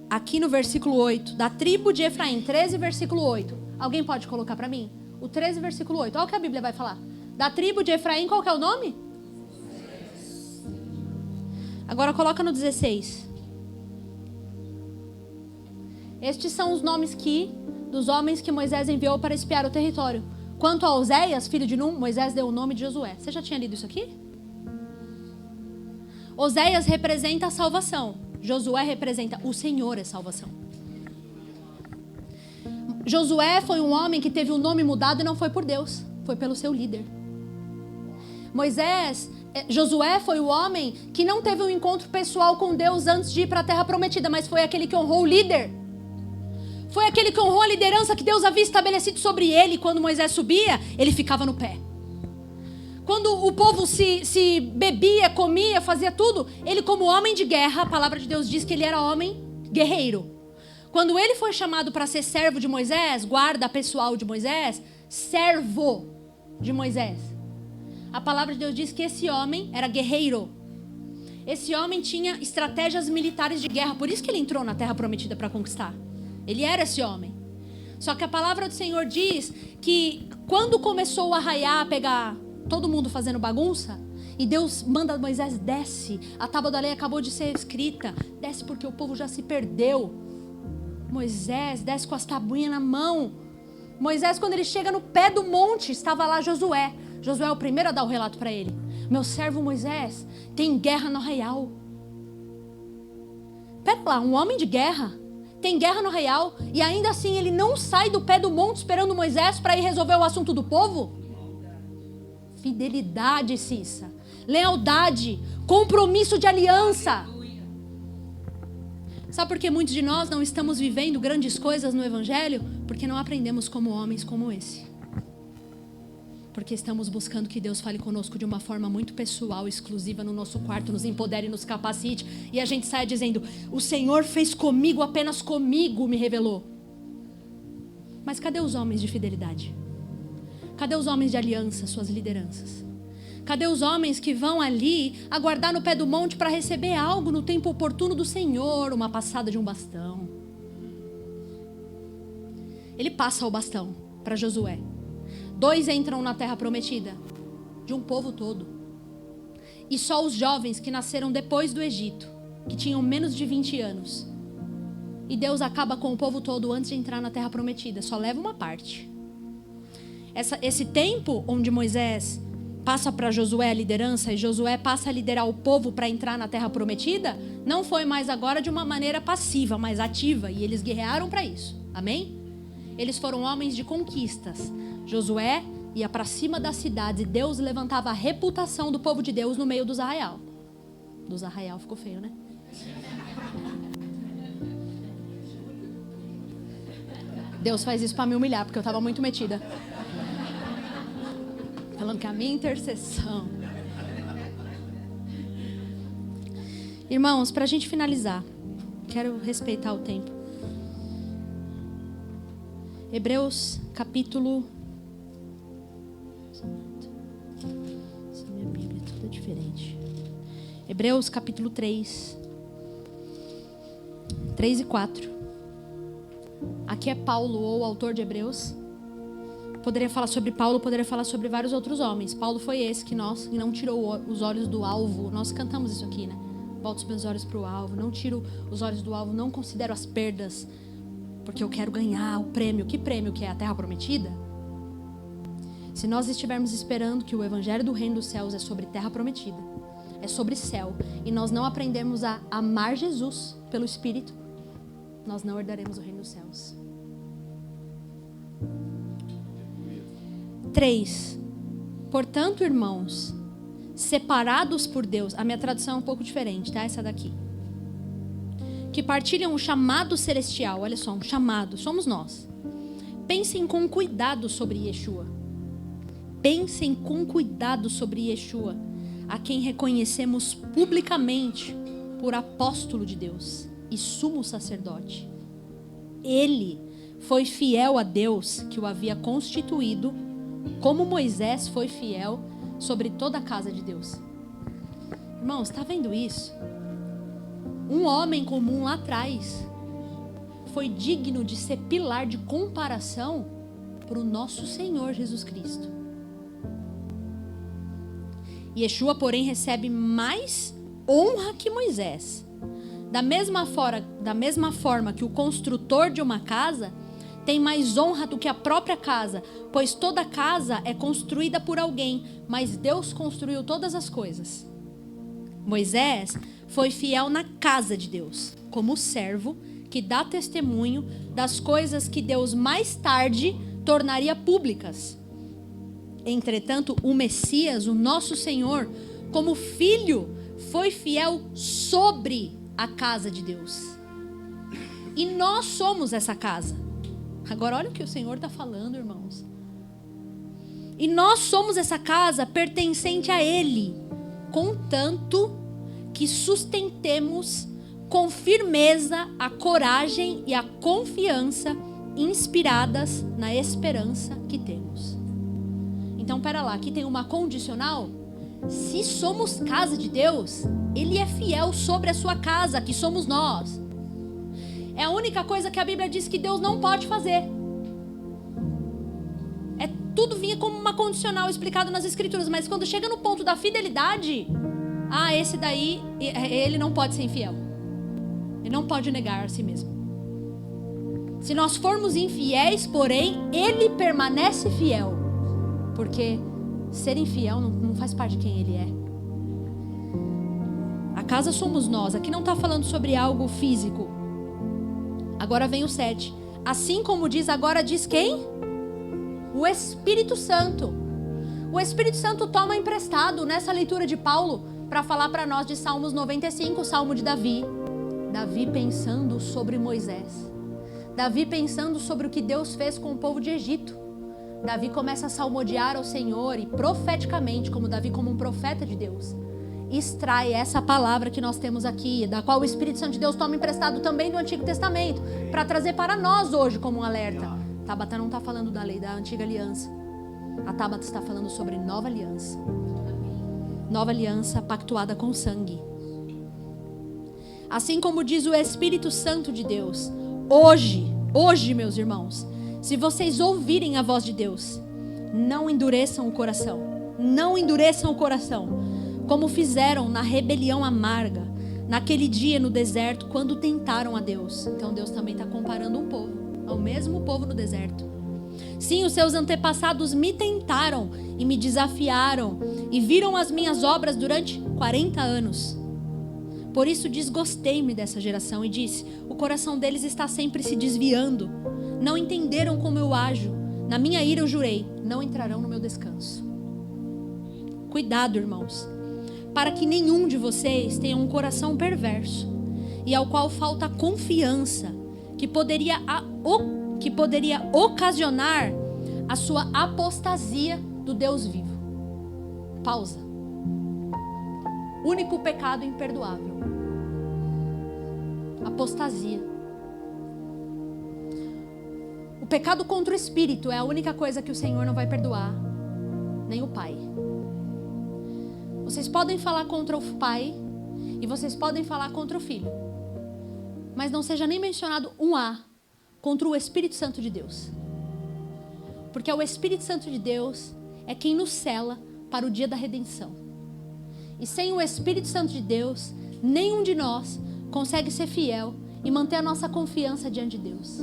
aqui no versículo 8, da tribo de Efraim, 13, versículo 8. Alguém pode colocar para mim? O 13, versículo 8. Olha o que a Bíblia vai falar. Da tribo de Efraim, qual que é o nome? Agora coloca no 16. Estes são os nomes dos homens que Moisés enviou para espiar o território. Quanto a Oséias, filho de Num, Moisés deu o nome de Josué. Você já tinha lido isso aqui? Oséias representa a salvação. Josué representa o Senhor é salvação. Josué foi um homem que teve o nome mudado e não foi por Deus. Foi pelo seu líder. Josué foi o homem que não teve um encontro pessoal com Deus antes de ir para a terra prometida, mas foi aquele que honrou o líder. Foi aquele que honrou a liderança que Deus havia estabelecido sobre ele. Quando Moisés subia, ele ficava no pé. Quando o povo se bebia, comia, fazia tudo, ele como homem de guerra, a palavra de Deus diz que ele era homem guerreiro. Quando ele foi chamado para ser servo de Moisés, guarda pessoal de Moisés, servo de Moisés, a palavra de Deus diz que esse homem era guerreiro. Esse homem tinha estratégias militares de guerra, por isso que ele entrou na terra prometida para conquistar. Ele era esse homem. Só que a palavra do Senhor diz que quando começou a raiar, a pegar todo mundo fazendo bagunça, e Deus manda Moisés, desce, a tábua da lei acabou de ser escrita, desce porque o povo já se perdeu. Moisés desce com as tabuinhas na mão. Moisés, quando ele chega no pé do monte, estava lá Josué. Josué é o primeiro a dar o relato para ele. Meu servo Moisés tem guerra no arraial. Pera lá, um homem de guerra tem guerra no arraial e ainda assim ele não sai do pé do monte esperando Moisés para ir resolver o assunto do povo? Fidelidade, Cissa. Lealdade, compromisso de aliança. Sabe por que muitos de nós não estamos vivendo grandes coisas no Evangelho? Porque não aprendemos como homens como esse. Porque estamos buscando que Deus fale conosco de uma forma muito pessoal, exclusiva no nosso quarto, nos empodere, nos capacite. E a gente sai dizendo, o Senhor fez comigo, apenas comigo me revelou. Mas cadê os homens de fidelidade? Cadê os homens de aliança, suas lideranças? Cadê os homens que vão ali aguardar no pé do monte para receber algo no tempo oportuno do Senhor, uma passada de um bastão? Ele passa o bastão para Josué. 2 entram na terra prometida, de um povo todo. E só os jovens que nasceram depois do Egito, que tinham menos de 20 anos. E Deus acaba com o povo todo antes de entrar na terra prometida, só leva uma parte. Esse tempo onde Moisés passa para Josué a liderança e Josué passa a liderar o povo para entrar na terra prometida, não foi mais agora de uma maneira passiva, mas ativa, e eles guerrearam para isso, amém? Eles foram homens de conquistas. Josué ia para cima das cidades e Deus levantava a reputação do povo de Deus no meio dos arraial. Dos arraial ficou feio, né? Deus faz isso para me humilhar, porque eu estava muito metida. Falando que a minha intercessão. Irmãos, para a gente finalizar, quero respeitar o tempo. Hebreus capítulo Santo. Essa minha Bíblia é toda diferente. Hebreus capítulo 3. 3 e 4. Aqui é Paulo, ou autor de Hebreus. Poderia falar sobre Paulo, poderia falar sobre vários outros homens. Paulo foi esse que não tirou os olhos do alvo. Nós cantamos isso aqui, né? Volto os meus olhos para o alvo. Não tiro os olhos do alvo, não considero as perdas, porque eu quero ganhar o prêmio. Que prêmio que é? A terra prometida? Se nós estivermos esperando que o evangelho do reino dos céus é sobre terra prometida, é sobre céu, e nós não aprendemos a amar Jesus pelo Espírito, nós não herdaremos o reino dos céus. 3. Portanto, irmãos, separados por Deus, a minha tradução é um pouco diferente, tá? Essa daqui. Que partilham o chamado celestial, olha só, um chamado, somos nós. Pensem com cuidado sobre Yeshua. Pensem com cuidado sobre Yeshua, a quem reconhecemos publicamente por apóstolo de Deus e sumo sacerdote. Ele foi fiel a Deus que o havia constituído, como Moisés foi fiel sobre toda a casa de Deus. Irmãos, está vendo isso? Um homem comum lá atrás foi digno de ser pilar de comparação para o nosso Senhor Jesus Cristo. Yeshua, porém, recebe mais honra que Moisés. Da mesma forma que o construtor de uma casa tem mais honra do que a própria casa, pois toda casa é construída por alguém, mas Deus construiu todas as coisas. Moisés foi fiel na casa de Deus, como servo que dá testemunho das coisas que Deus mais tarde tornaria públicas. Entretanto, o Messias, o nosso Senhor, como filho, foi fiel sobre a casa de Deus. E nós somos essa casa. Agora olha o que o Senhor está falando, irmãos. E nós somos essa casa pertencente a Ele, contanto que sustentemos com firmeza a coragem e a confiança inspiradas na esperança que temos. Então, pera lá, aqui tem uma condicional. Se somos casa de Deus, Ele é fiel sobre a sua casa, que somos nós. É a única coisa que a Bíblia diz que Deus não pode fazer. Tudo vinha como uma condicional explicado nas Escrituras, mas quando chega no ponto da fidelidade, esse daí, ele não pode ser infiel. Ele não pode negar a si mesmo. Se nós formos infiéis, porém, Ele permanece fiel. Porque ser infiel não faz parte de quem Ele é. A casa somos nós. Aqui não está falando sobre algo físico. Agora vem o 7. Assim como diz, agora diz quem? O Espírito Santo. O Espírito Santo toma emprestado nessa leitura de Paulo para falar para nós de Salmos 95, o Salmo de Davi. Davi pensando sobre Moisés. Davi pensando sobre o que Deus fez com o povo de Egito. Davi começa a salmodiar ao Senhor e profeticamente, como Davi como um profeta de Deus, extrai essa palavra que nós temos aqui, da qual o Espírito Santo de Deus toma emprestado também do Antigo Testamento, para trazer para nós hoje como um alerta. Tabata não está falando da lei da antiga aliança. A Tabata está falando sobre nova aliança. Nova aliança pactuada com sangue. Assim como diz o Espírito Santo de Deus, hoje, meus irmãos, se vocês ouvirem a voz de Deus, não endureçam o coração. Não endureçam o coração, como fizeram na rebelião amarga, naquele dia no deserto, quando tentaram a Deus. Então Deus também está comparando um povo, ao mesmo povo no deserto. Sim, os seus antepassados me tentaram e me desafiaram e viram as minhas obras durante 40 anos. Por isso desgostei-me dessa geração e disse, o coração deles está sempre se desviando. Não entenderam como eu ajo. Na minha ira eu jurei, não entrarão no meu descanso. Cuidado, irmãos, para que nenhum de vocês tenha um coração perverso e ao qual falta confiança, que poderia ocasionar a sua apostasia do Deus vivo. Pausa. Único pecado imperdoável. Apostasia. O pecado contra o Espírito é a única coisa que o Senhor não vai perdoar. nem o pai. Vocês podem falar contra o pai e vocês podem falar contra o filho, mas não seja nem mencionado um A contra o Espírito Santo de Deus. Porque o Espírito Santo de Deus é quem nos sela para o dia da redenção. E sem o Espírito Santo de Deus, nenhum de nós consegue ser fiel e manter a nossa confiança diante de Deus.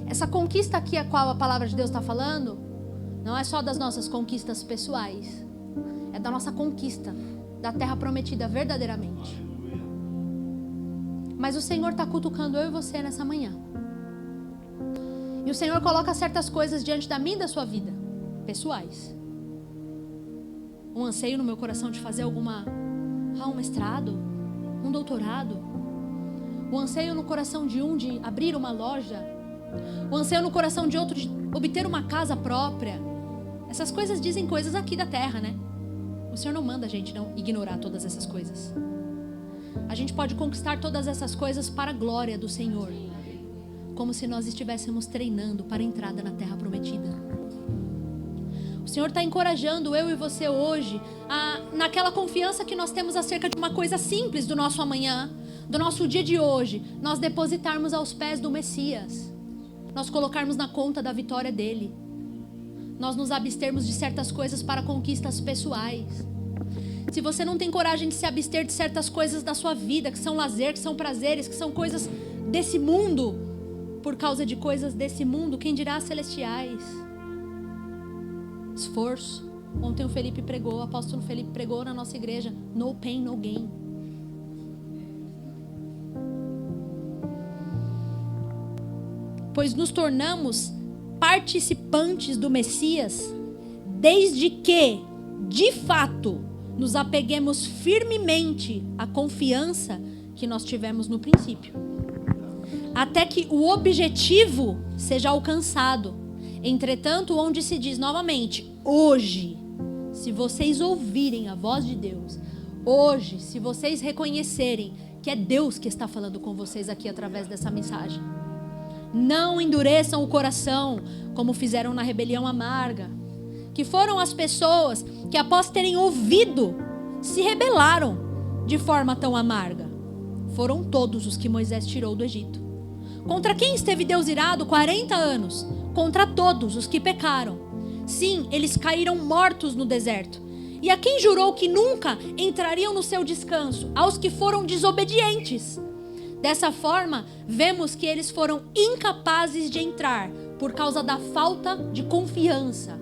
Essa conquista aqui a qual a palavra de Deus está falando, não é só das nossas conquistas pessoais, é da nossa conquista da terra prometida verdadeiramente. Mas o Senhor está cutucando eu e você nessa manhã. E o Senhor coloca certas coisas diante da minha e da sua vida, pessoais. Um anseio no meu coração de fazer um mestrado, um doutorado. O anseio no coração de um de abrir uma loja. O anseio no coração de outro de obter uma casa própria. Essas coisas dizem coisas aqui da terra, né? O Senhor não manda a gente não ignorar todas essas coisas. A gente pode conquistar todas essas coisas para a glória do Senhor, como se nós estivéssemos treinando para a entrada na terra prometida. O Senhor está encorajando eu e você hoje naquela confiança que nós temos acerca de uma coisa simples do nosso amanhã, do nosso dia de hoje, nós depositarmos aos pés do Messias, nós colocarmos na conta da vitória dele, nós nos abstermos de certas coisas para conquistas pessoais. Se você não tem coragem de se abster de certas coisas da sua vida, que são lazer, que são prazeres, que são coisas desse mundo, por causa de coisas desse mundo, quem dirá celestiais? Esforço. Ontem o apóstolo Felipe pregou na nossa igreja, no pain, no gain. Pois nos tornamos participantes do Messias, desde que, de fato, nos apeguemos firmemente à confiança que nós tivemos no princípio, até que o objetivo seja alcançado. Entretanto, onde se diz novamente, hoje, se vocês ouvirem a voz de Deus, hoje, se vocês reconhecerem que é Deus que está falando com vocês aqui através dessa mensagem, não endureçam o coração como fizeram na rebelião amarga, que foram as pessoas que após terem ouvido, se rebelaram de forma tão amarga. Foram todos os que Moisés tirou do Egito. Contra quem esteve Deus irado 40 anos? Contra todos os que pecaram. Sim, eles caíram mortos no deserto. E a quem jurou que nunca entrariam no seu descanso? Aos que foram desobedientes. Dessa forma, vemos que eles foram incapazes de entrar por causa da falta de confiança.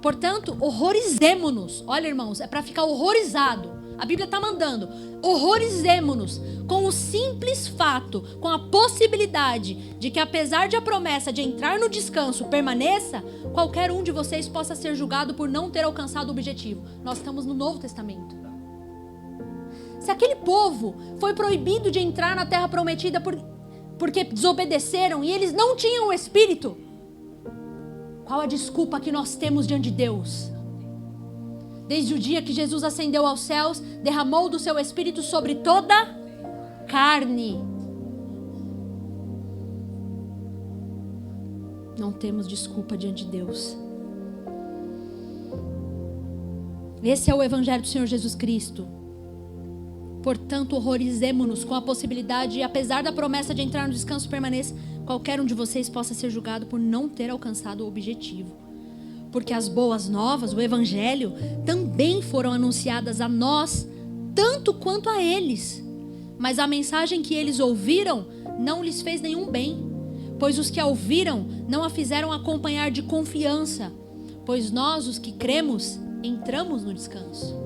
Portanto, horrorizemo-nos. Olha, irmãos, é para ficar horrorizado. A Bíblia está mandando. Horrorizemo-nos com o simples fato, com a possibilidade de que, apesar de a promessa de entrar no descanso permaneça, qualquer um de vocês possa ser julgado por não ter alcançado o objetivo. Nós estamos no Novo Testamento. Se aquele povo foi proibido de entrar na terra prometida porque desobedeceram e eles não tinham o Espírito, qual a desculpa que nós temos diante de Deus? Desde o dia que Jesus ascendeu aos céus, derramou do seu Espírito sobre toda carne. Não temos desculpa diante de Deus. Esse é o Evangelho do Senhor Jesus Cristo. Portanto, horrorizemo-nos com a possibilidade de, apesar da promessa de entrar no descanso permaneça, qualquer um de vocês possa ser julgado por não ter alcançado o objetivo. Porque as boas novas, o Evangelho, também foram anunciadas a nós, tanto quanto a eles. Mas a mensagem que eles ouviram não lhes fez nenhum bem, pois os que a ouviram não a fizeram acompanhar de confiança, pois nós, os que cremos, entramos no descanso.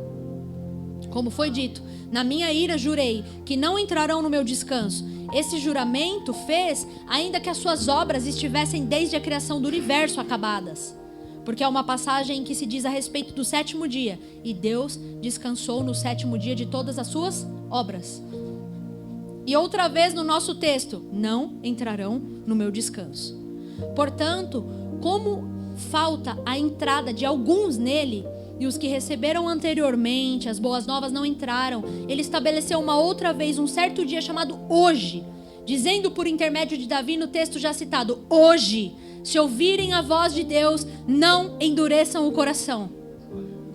Como foi dito, na minha ira jurei que não entrarão no meu descanso. Esse juramento fez ainda que as suas obras estivessem desde a criação do universo acabadas. Porque há uma passagem em que se diz a respeito do sétimo dia, e Deus descansou no sétimo dia de todas as suas obras. E outra vez no nosso texto, não entrarão no meu descanso. Portanto, como falta a entrada de alguns nele, e os que receberam anteriormente as boas novas não entraram, ele estabeleceu uma outra vez um certo dia chamado hoje, dizendo por intermédio de Davi no texto já citado: hoje, se ouvirem a voz de Deus, não endureçam o coração.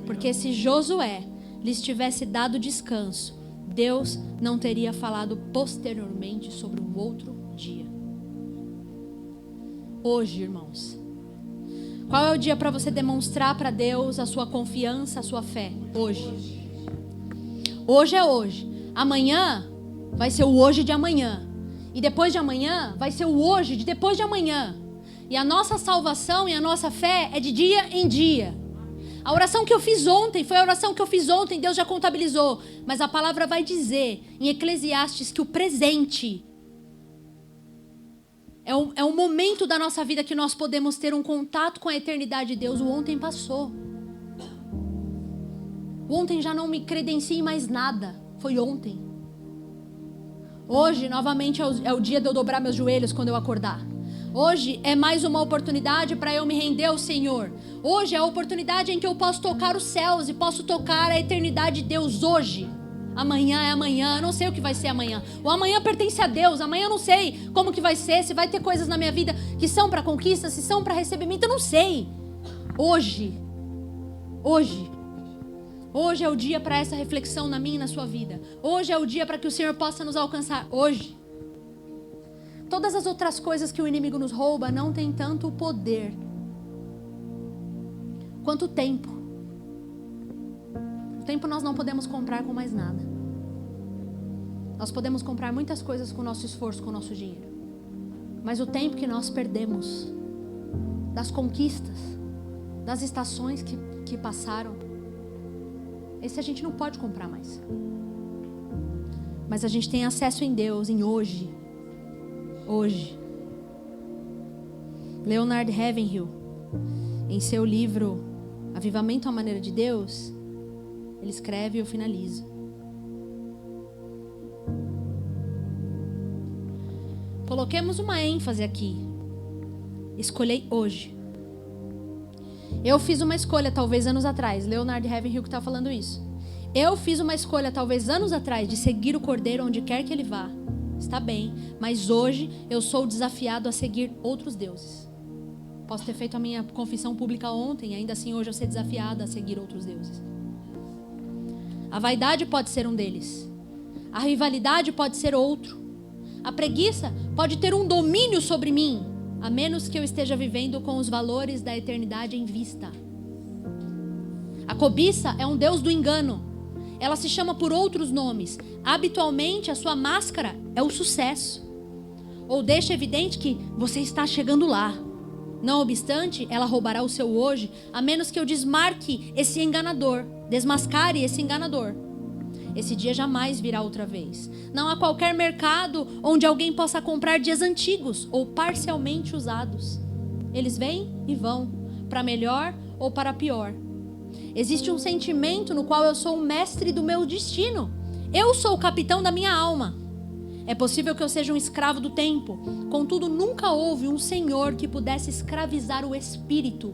Porque se Josué lhes tivesse dado descanso, Deus não teria falado posteriormente sobre um outro dia. Hoje, irmãos, qual é o dia para você demonstrar para Deus a sua confiança, a sua fé? Hoje. Hoje é hoje. Amanhã vai ser o hoje de amanhã. E depois de amanhã vai ser o hoje de depois de amanhã. E a nossa salvação e a nossa fé é de dia em dia. A oração que eu fiz ontem foi a oração que eu fiz ontem, Deus já contabilizou. Mas a palavra vai dizer em Eclesiastes que o presente é um momento da nossa vida que nós podemos ter um contato com a eternidade de Deus. O ontem passou. O ontem já não me credencia em mais nada. Foi ontem. Hoje, novamente, é o dia de eu dobrar meus joelhos quando eu acordar. Hoje é mais uma oportunidade para eu me render ao Senhor. Hoje é a oportunidade em que eu posso tocar os céus e posso tocar a eternidade de Deus hoje. Amanhã é amanhã, eu não sei o que vai ser amanhã. O amanhã pertence a Deus, amanhã eu não sei como que vai ser, se vai ter coisas na minha vida que são para conquista, se são para recebimento, eu não sei. Hoje é o dia para essa reflexão na minha e na sua vida. Hoje é o dia para que o Senhor possa nos alcançar. Hoje. Todas as outras coisas que o inimigo nos rouba não tem tanto poder quanto o tempo. O tempo nós não podemos comprar com mais nada. Nós podemos comprar muitas coisas com o nosso esforço, com o nosso dinheiro. Mas o tempo que nós perdemos das conquistas, das estações que passaram, esse a gente não pode comprar mais. Mas a gente tem acesso em Deus, em hoje. Hoje. Leonard Ravenhill, em seu livro Avivamento à Maneira de Deus, ele escreve e eu finalizo: coloquemos uma ênfase aqui. Escolhei hoje. Eu fiz uma escolha talvez anos atrás. Leonard Ravenhill que está falando isso. Eu fiz uma escolha talvez anos atrás de seguir o Cordeiro onde quer que ele vá. Está bem, mas hoje eu sou desafiado a seguir outros deuses. Posso ter feito a minha confissão pública ontem, ainda assim hoje eu ser desafiado a seguir outros deuses. A vaidade pode ser um deles. A rivalidade pode ser outro. A preguiça pode ter um domínio sobre mim, a menos que eu esteja vivendo com os valores da eternidade em vista. A cobiça é um deus do engano. Ela se chama por outros nomes. Habitualmente, a sua máscara é o sucesso. Ou deixa evidente que você está chegando lá. Não obstante, ela roubará o seu hoje, a menos que eu desmascare esse enganador. Esse dia jamais virá outra vez. Não há qualquer mercado onde alguém possa comprar dias antigos ou parcialmente usados. Eles vêm e vão, para melhor ou para pior. Existe um sentimento no qual eu sou o mestre do meu destino. Eu sou o capitão da minha alma. É possível que eu seja um escravo do tempo. Contudo, nunca houve um senhor que pudesse escravizar o espírito.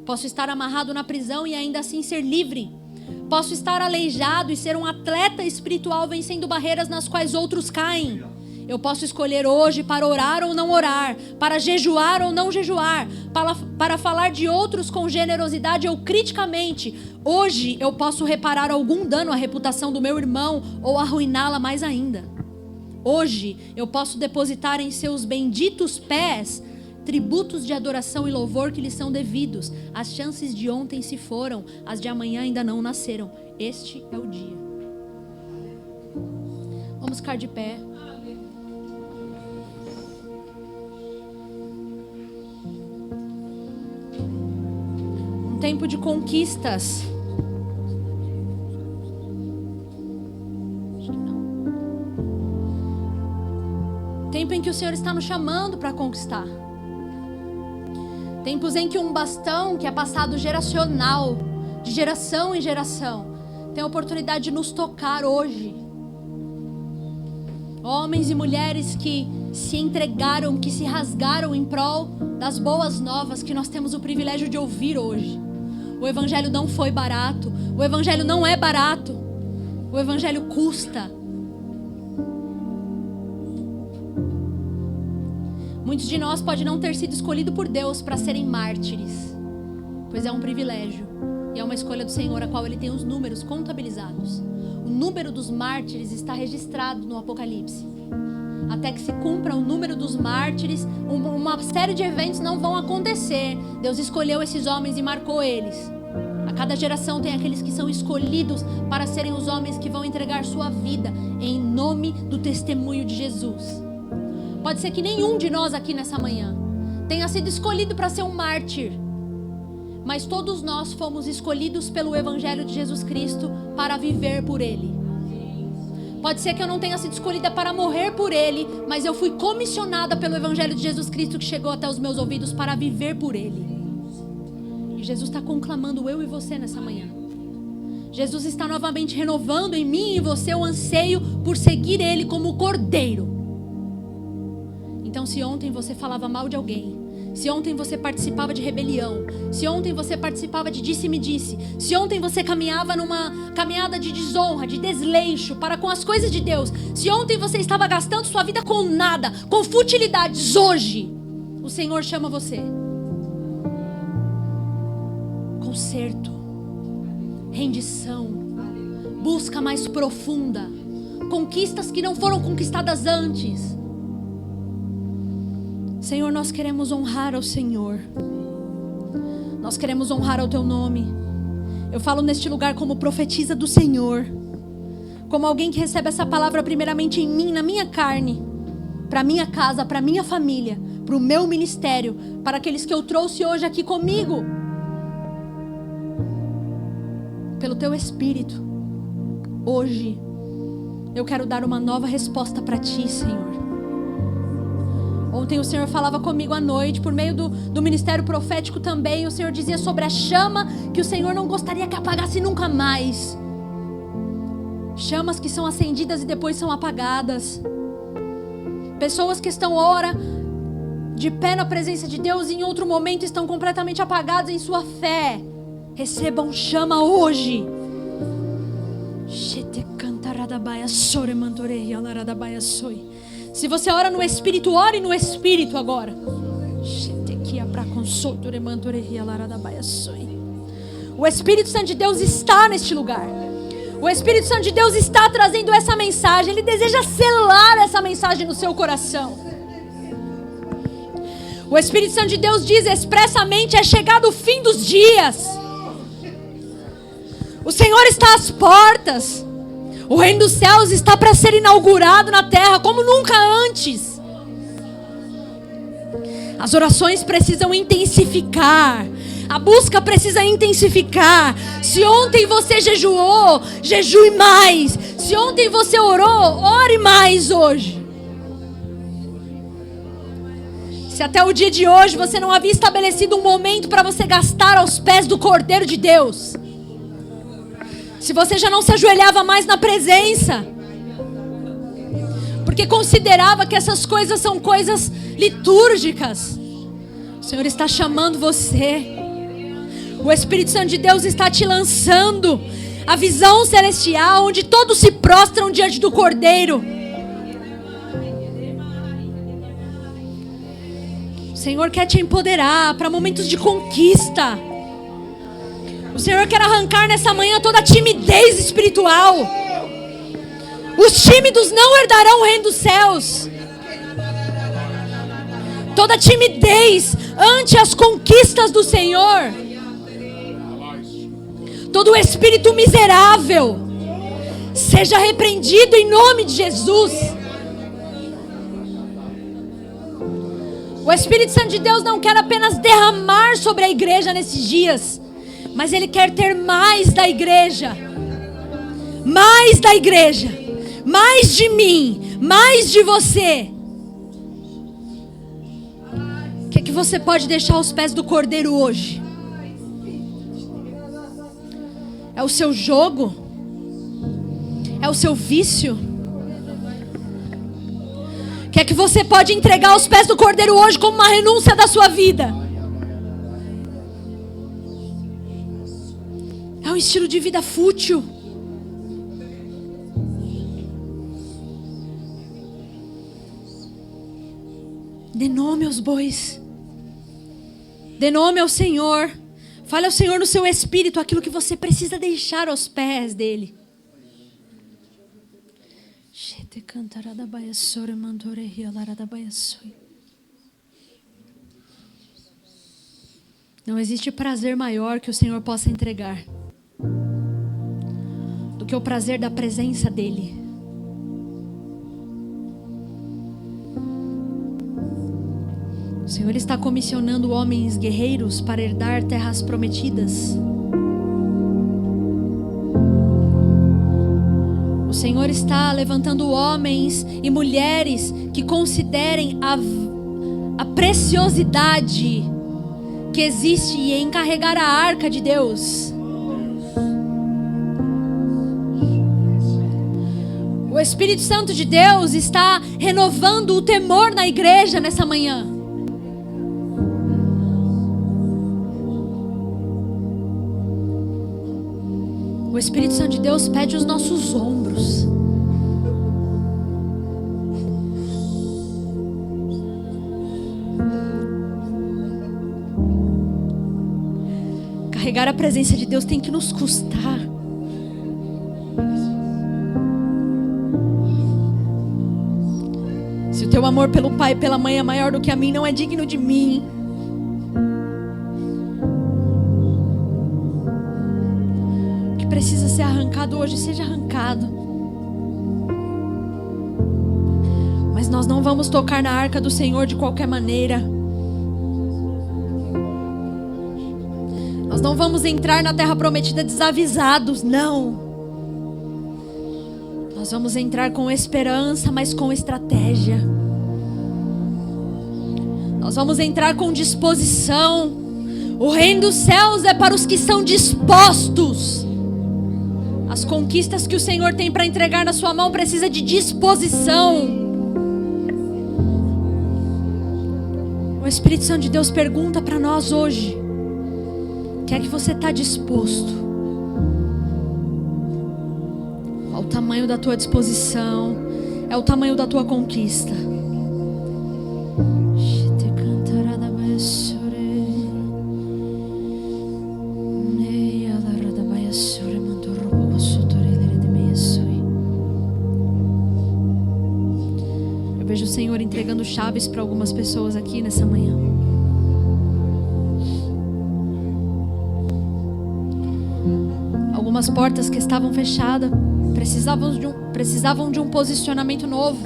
Posso estar amarrado na prisão e ainda assim ser livre. Posso estar aleijado e ser um atleta espiritual vencendo barreiras nas quais outros caem. Eu posso escolher hoje para orar ou não orar, para jejuar ou não jejuar, para falar de outros com generosidade ou criticamente. Hoje eu posso reparar algum dano à reputação do meu irmão ou arruiná-la mais ainda. Hoje eu posso depositar em seus benditos pés tributos de adoração e louvor que lhes são devidos. As chances de ontem se foram, as de amanhã ainda não nasceram. Este é o dia. Vamos ficar de pé. Um tempo de conquistas. Acho que não. Tempo em que o Senhor está nos chamando para conquistar. Tempos em que um bastão que é passado geracional, de geração em geração, tem a oportunidade de nos tocar hoje. Homens e mulheres que se entregaram, que se rasgaram em prol das boas novas que nós temos o privilégio de ouvir hoje. O evangelho não foi barato, o evangelho não é barato, o evangelho custa. Muitos de nós podem não ter sido escolhidos por Deus para serem mártires, pois é um privilégio e é uma escolha do Senhor, a qual Ele tem os números contabilizados. O número dos mártires está registrado no Apocalipse. Até que se cumpra o número dos mártires, uma série de eventos não vão acontecer. Deus escolheu esses homens e marcou eles. A cada geração tem aqueles que são escolhidos para serem os homens que vão entregar sua vida em nome do testemunho de Jesus. Pode ser que nenhum de nós aqui nessa manhã tenha sido escolhido para ser um mártir, mas todos nós fomos escolhidos pelo Evangelho de Jesus Cristo para viver por Ele. Pode ser que eu não tenha sido escolhida para morrer por Ele, mas eu fui comissionada pelo Evangelho de Jesus Cristo que chegou até os meus ouvidos para viver por Ele. E Jesus está conclamando eu e você nessa manhã. Jesus está novamente renovando em mim e em você o anseio por seguir Ele como cordeiro. Então, se ontem você falava mal de alguém, se ontem você participava de rebelião, se ontem você participava de disse-me-disse, se ontem você caminhava numa caminhada de desonra, de desleixo para com as coisas de Deus, se ontem você estava gastando sua vida com nada, com futilidades, hoje o Senhor chama você. Conserto, rendição, busca mais profunda, conquistas que não foram conquistadas antes. Senhor, nós queremos honrar ao Senhor. Nós queremos honrar ao Teu nome. Eu falo neste lugar como profetisa do Senhor, como alguém que recebe essa palavra primeiramente em mim, na minha carne, para minha casa, para minha família, para o meu ministério, para aqueles que eu trouxe hoje aqui comigo. Pelo Teu Espírito, hoje eu quero dar uma nova resposta para Ti, Senhor. Ontem o Senhor falava comigo à noite, por meio do ministério profético também. O Senhor dizia sobre a chama que o Senhor não gostaria que apagasse nunca mais. Chamas que são acendidas e depois são apagadas. Pessoas que estão ora de pé na presença de Deus e em outro momento estão completamente apagadas em sua fé. Recebam chama hoje. Se você ora no Espírito, ore no Espírito agora. O Espírito Santo de Deus está neste lugar. O Espírito Santo de Deus está trazendo essa mensagem. Ele deseja selar essa mensagem no seu coração. O Espírito Santo de Deus diz expressamente: é chegado o fim dos dias. O Senhor está às portas. O reino dos céus está para ser inaugurado na terra como nunca antes. As orações precisam intensificar. A busca precisa intensificar. Se ontem você jejuou, jejue mais. Se ontem você orou, ore mais hoje. Se até o dia de hoje você não havia estabelecido um momento para você gastar aos pés do Cordeiro de Deus, se você já não se ajoelhava mais na presença, porque considerava que essas coisas são coisas litúrgicas, o Senhor está chamando você. O Espírito Santo de Deus está te lançando a visão celestial, onde todos se prostram diante do Cordeiro. O Senhor quer te empoderar para momentos de conquista. O Senhor quer arrancar nessa manhã toda a timidez espiritual. Os tímidos não herdarão o reino dos céus. Toda timidez ante as conquistas do Senhor. Todo espírito miserável seja repreendido em nome de Jesus. O Espírito Santo de Deus não quer apenas derramar sobre a igreja nesses dias, mas Ele quer ter mais da igreja. Mais da igreja. Mais de mim. Mais de você. O que é que você pode deixar aos pés do Cordeiro hoje? É o seu jogo? É o seu vício? O que é que você pode entregar aos pés do Cordeiro hoje como uma renúncia da sua vida? É um estilo de vida fútil. Dê nome aos bois. Dê nome ao Senhor. Fale ao Senhor no seu espírito aquilo que você precisa deixar aos pés dele. Não existe prazer maior que o Senhor possa entregar do que o prazer da presença dele. O Senhor está comissionando homens guerreiros para herdar terras prometidas. O Senhor está levantando homens e mulheres que considerem a preciosidade que existe em carregar a arca de Deus. O Espírito Santo de Deus está renovando o temor na igreja nessa manhã. O Espírito Santo de Deus pede os nossos ombros. Carregar a presença de Deus tem que nos custar. Se o teu amor pelo pai e pela mãe é maior do que a mim, não é digno de mim. Precisa ser arrancado hoje, seja arrancado. Mas nós não vamos tocar na arca do Senhor de qualquer maneira. Nós não vamos entrar na terra prometida desavisados, não. Nós vamos entrar com esperança, mas com estratégia. Nós vamos entrar com disposição. O reino dos céus é para os que são dispostos. As conquistas que o Senhor tem para entregar na sua mão precisa de disposição. O Espírito Santo de Deus pergunta para nós hoje: o que é que você está disposto? Qual o tamanho da tua disposição? É o tamanho da tua conquista. O Senhor entregando chaves para algumas pessoas aqui nessa manhã. Algumas portas que estavam fechadas precisavam de um posicionamento novo.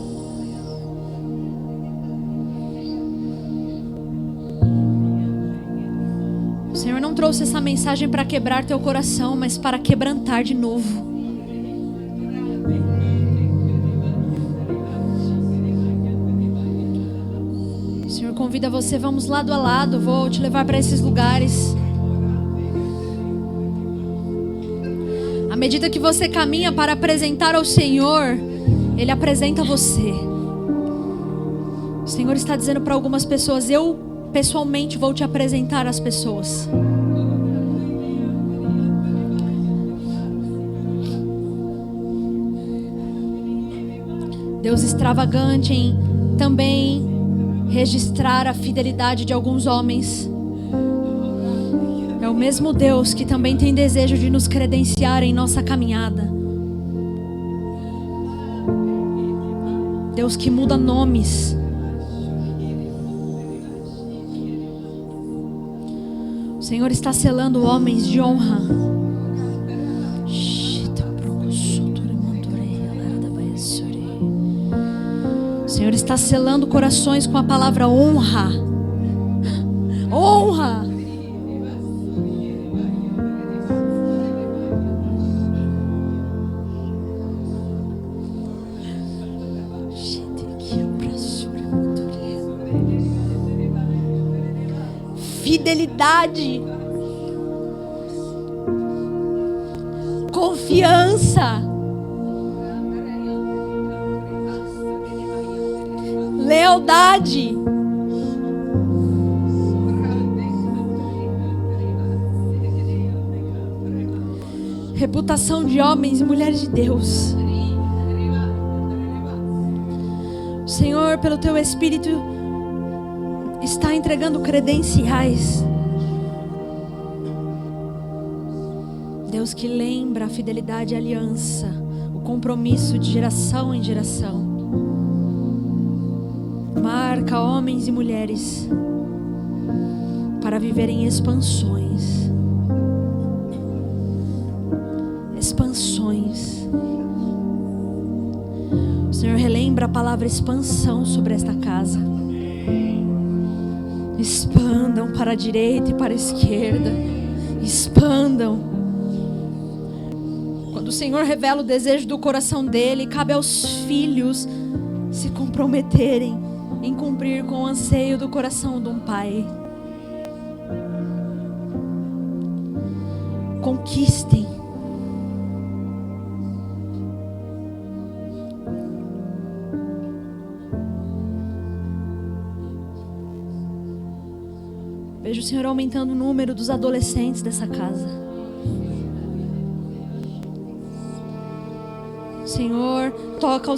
O Senhor não trouxe essa mensagem para quebrar teu coração, mas para quebrantar de novo. Convida você, vamos lado a lado, vou te levar para esses lugares. À medida que você caminha para apresentar ao Senhor, Ele apresenta você. O Senhor está dizendo para algumas pessoas: eu pessoalmente vou te apresentar às pessoas. Deus extravagante em também registrar a fidelidade de alguns homens. É o mesmo Deus que também tem desejo de nos credenciar em nossa caminhada. Deus que muda nomes. O Senhor está selando homens de honra. O Senhor está selando corações com a palavra honra. Honra. Fidelidade. Confiança. Lealdade. Reputação de homens e mulheres de Deus. Senhor, pelo Teu Espírito, está entregando credenciais. Deus que lembra a fidelidade e a aliança, o compromisso de geração em geração. Marca homens e mulheres para viverem expansões. Expansões. O Senhor relembra a palavra expansão sobre esta casa. Expandam para a direita e para a esquerda. Expandam. Quando o Senhor revela o desejo do coração dele, cabe aos filhos se comprometerem em cumprir com o anseio do coração de um pai. Conquistem. Vejo o Senhor aumentando o número dos adolescentes dessa casa. Senhor, toca os